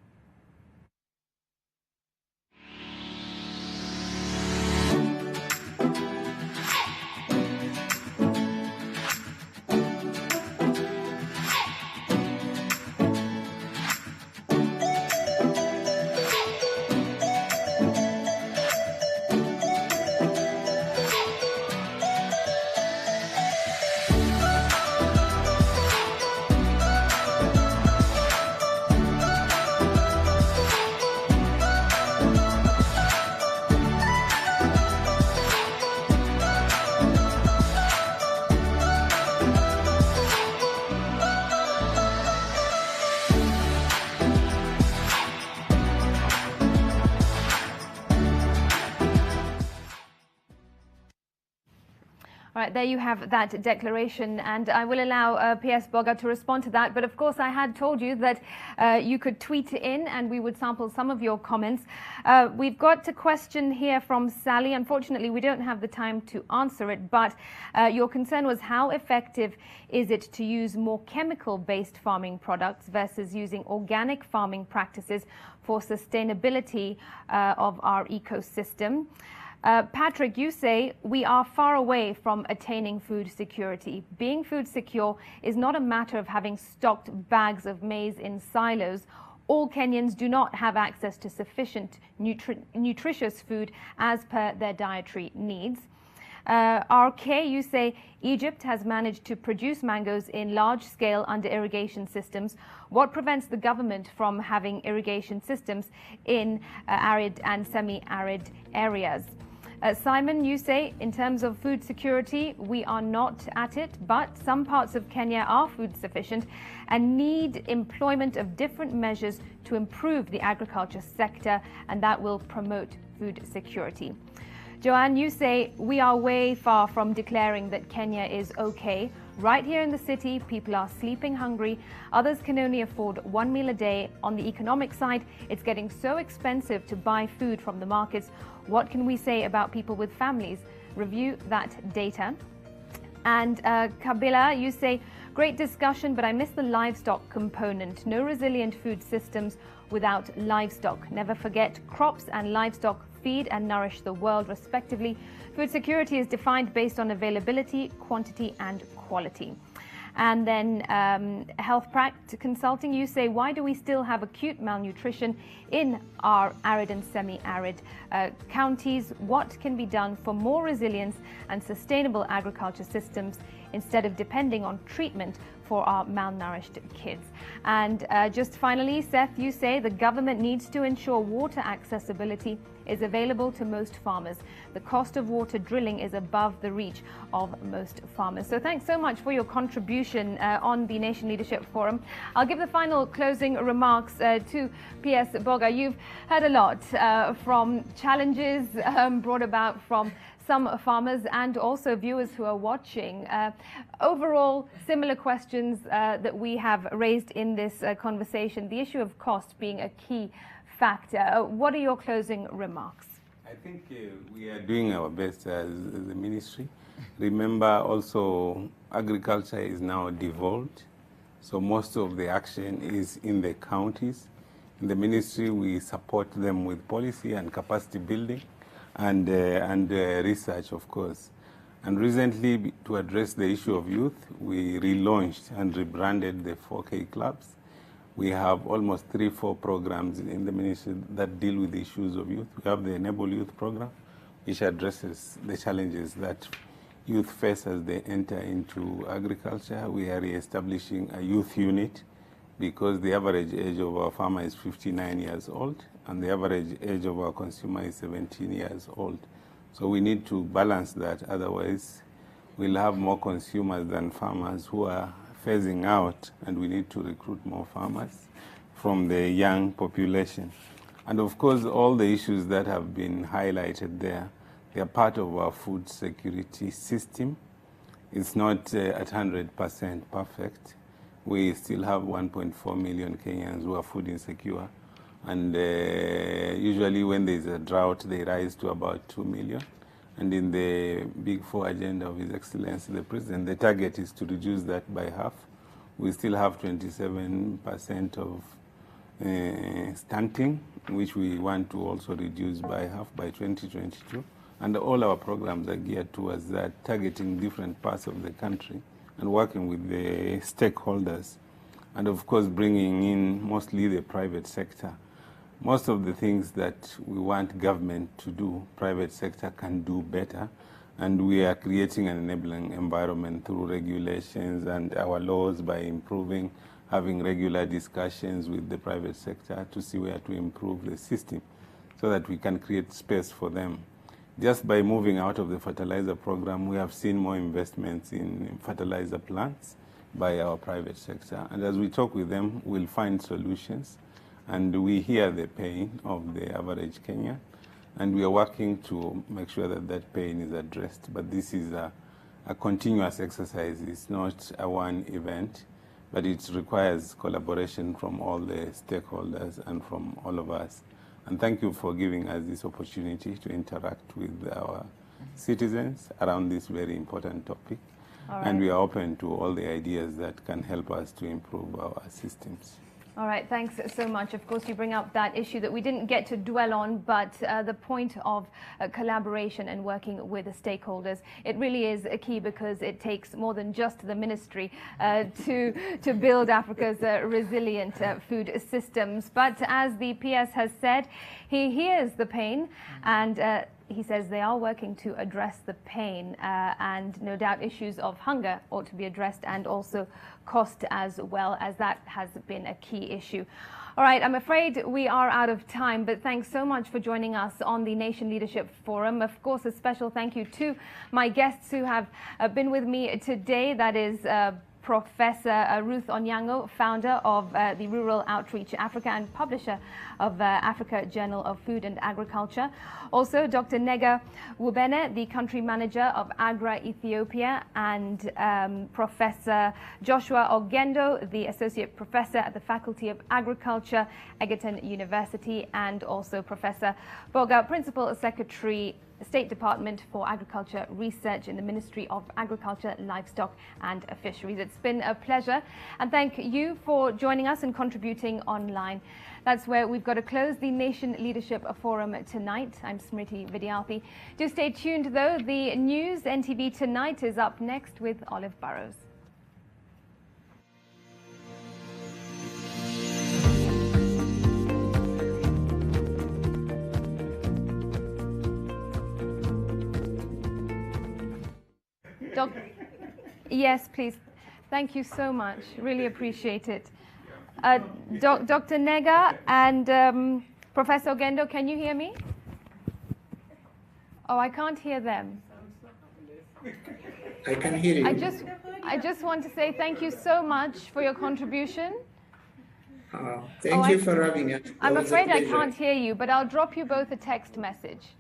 All right, there you have that declaration, and I will allow PS Boga to respond to that. But of course, I had told you that you could tweet in and we would sample some of your comments. We've got a question here from Sally. Unfortunately, we don't have the time to answer it, but your concern was how effective is it to use more chemical-based farming products versus using organic farming practices for sustainability of our ecosystem? Patrick, you say we are far away from attaining food security. Being food secure is not a matter of having stocked bags of maize in silos. All Kenyans do not have access to sufficient nutritious food as per their dietary needs. RK, you say Egypt has managed to produce mangoes in large scale under irrigation systems. What prevents the government from having irrigation systems in arid and semi-arid areas? Simon, you say, in terms of food security, we are not at it, but some parts of Kenya are food sufficient and need employment of different measures to improve the agriculture sector, and that will promote food security. Joanne, you say, we are way far from declaring that Kenya is okay. Right here in the city, people are sleeping hungry. Others can only afford one meal a day. On the economic side, it's getting so expensive to buy food from the markets. What can we say about people with families? Review that data. And Kabila, you say, great discussion, but I miss the livestock component. No resilient food systems without livestock. Never forget, crops and livestock feed and nourish the world respectively. Food security is defined based on availability, quantity and quality. And then Health Pract Consulting, you say, why do we still have acute malnutrition in our arid and semi-arid counties? What can be done for more resilience and sustainable agriculture systems instead of depending on treatment for our malnourished kids? And just finally, Seth, you say the government needs to ensure water accessibility is available to most farmers. The cost of water drilling is above the reach of most farmers. So thanks so much for your contribution on the Nation Leadership Forum. I'll give the final closing remarks to PS Boga. You've heard a lot from challenges brought about from some farmers and also viewers who are watching. Overall, similar questions that we have raised in this conversation, the issue of cost being a key factor. What are your closing remarks? I think we are doing our best as the ministry. Remember also, agriculture is now devolved, so most of the action is in the counties. In the ministry, we support them with policy and capacity building and research, of course. And recently, to address the issue of youth, we relaunched and rebranded the 4K clubs. We have almost 3-4 programs in the ministry that deal with the issues of youth. We have the Enable Youth program, which addresses the challenges that youth face as they enter into agriculture. We are re-establishing a youth unit because the average age of our farmer is 59 years old and the average age of our consumer is 17 years old. So we need to balance that, otherwise we'll have more consumers than farmers who are phasing out, and we need to recruit more farmers from the young population. And of course, all the issues that have been highlighted there, they are part of our food security system. It's not at 100% perfect. We still have 1.4 million Kenyans who are food insecure. And usually when there's a drought, they rise to about 2 million. And in the Big Four agenda of His Excellency the President, the target is to reduce that by half. We still have 27% of stunting, which we want to also reduce by half by 2022. And all our programs are geared towards that, targeting different parts of the country and working with the stakeholders. And of course, bringing in mostly the private sector. Most of the things that we want government to do, private sector can do better. And we are creating an enabling environment through regulations and our laws by improving, having regular discussions with the private sector to see where to improve the system so that we can create space for them. Just by moving out of the fertilizer program, we have seen more investments in fertilizer plants by our private sector. And as we talk with them, we'll find solutions. And we hear the pain of the average Kenyan, and we are working to make sure that that pain is addressed. But this is a a continuous exercise. It's not a one event, but it requires collaboration from all the stakeholders and from all of us. And thank you for giving us this opportunity to interact with our citizens around this very important topic. And we are open to all the ideas that can help us to improve our systems. All right, thanks so much. Of course, you bring up that issue that we didn't get to dwell on, but the point of collaboration and working with the stakeholders, it really is a key, because it takes more than just the ministry to build Africa's resilient food systems. But as the PS has said, he hears the pain, and he says they are working to address the pain, and no doubt issues of hunger ought to be addressed, and also cost as well, as that has been a key issue. All right, I'm afraid we are out of time, but thanks so much for joining us on the Nation Leadership Forum. Of course, a special thank you to my guests who have been with me today. That is Professor Ruth Onyango, founder of the Rural Outreach Africa and publisher of Africa Journal of Food and Agriculture. Also, Dr. Nega Wubene, the country manager of Agra Ethiopia, and Professor Joshua Ogendo, the associate professor at the Faculty of Agriculture, Egerton University, and also Professor Boga, principal secretary, State Department for Agriculture Research in the Ministry of Agriculture, Livestock and Fisheries. It's been a pleasure, and thank you for joining us and contributing online. That's where we've got to close the Nation Leadership Forum tonight. I'm Smriti Vidyarthi. Do stay tuned though. The news NTV Tonight is up next with Olive Burrows. Yes, please. Thank you so much. Really appreciate it. Dr. Nega and Professor Ogendo, can you hear me? Oh, I can't hear them. I can hear you. I just want to say thank you so much for your contribution. Thank you for having us. I'm afraid I can't hear you, but I'll drop you both a text message.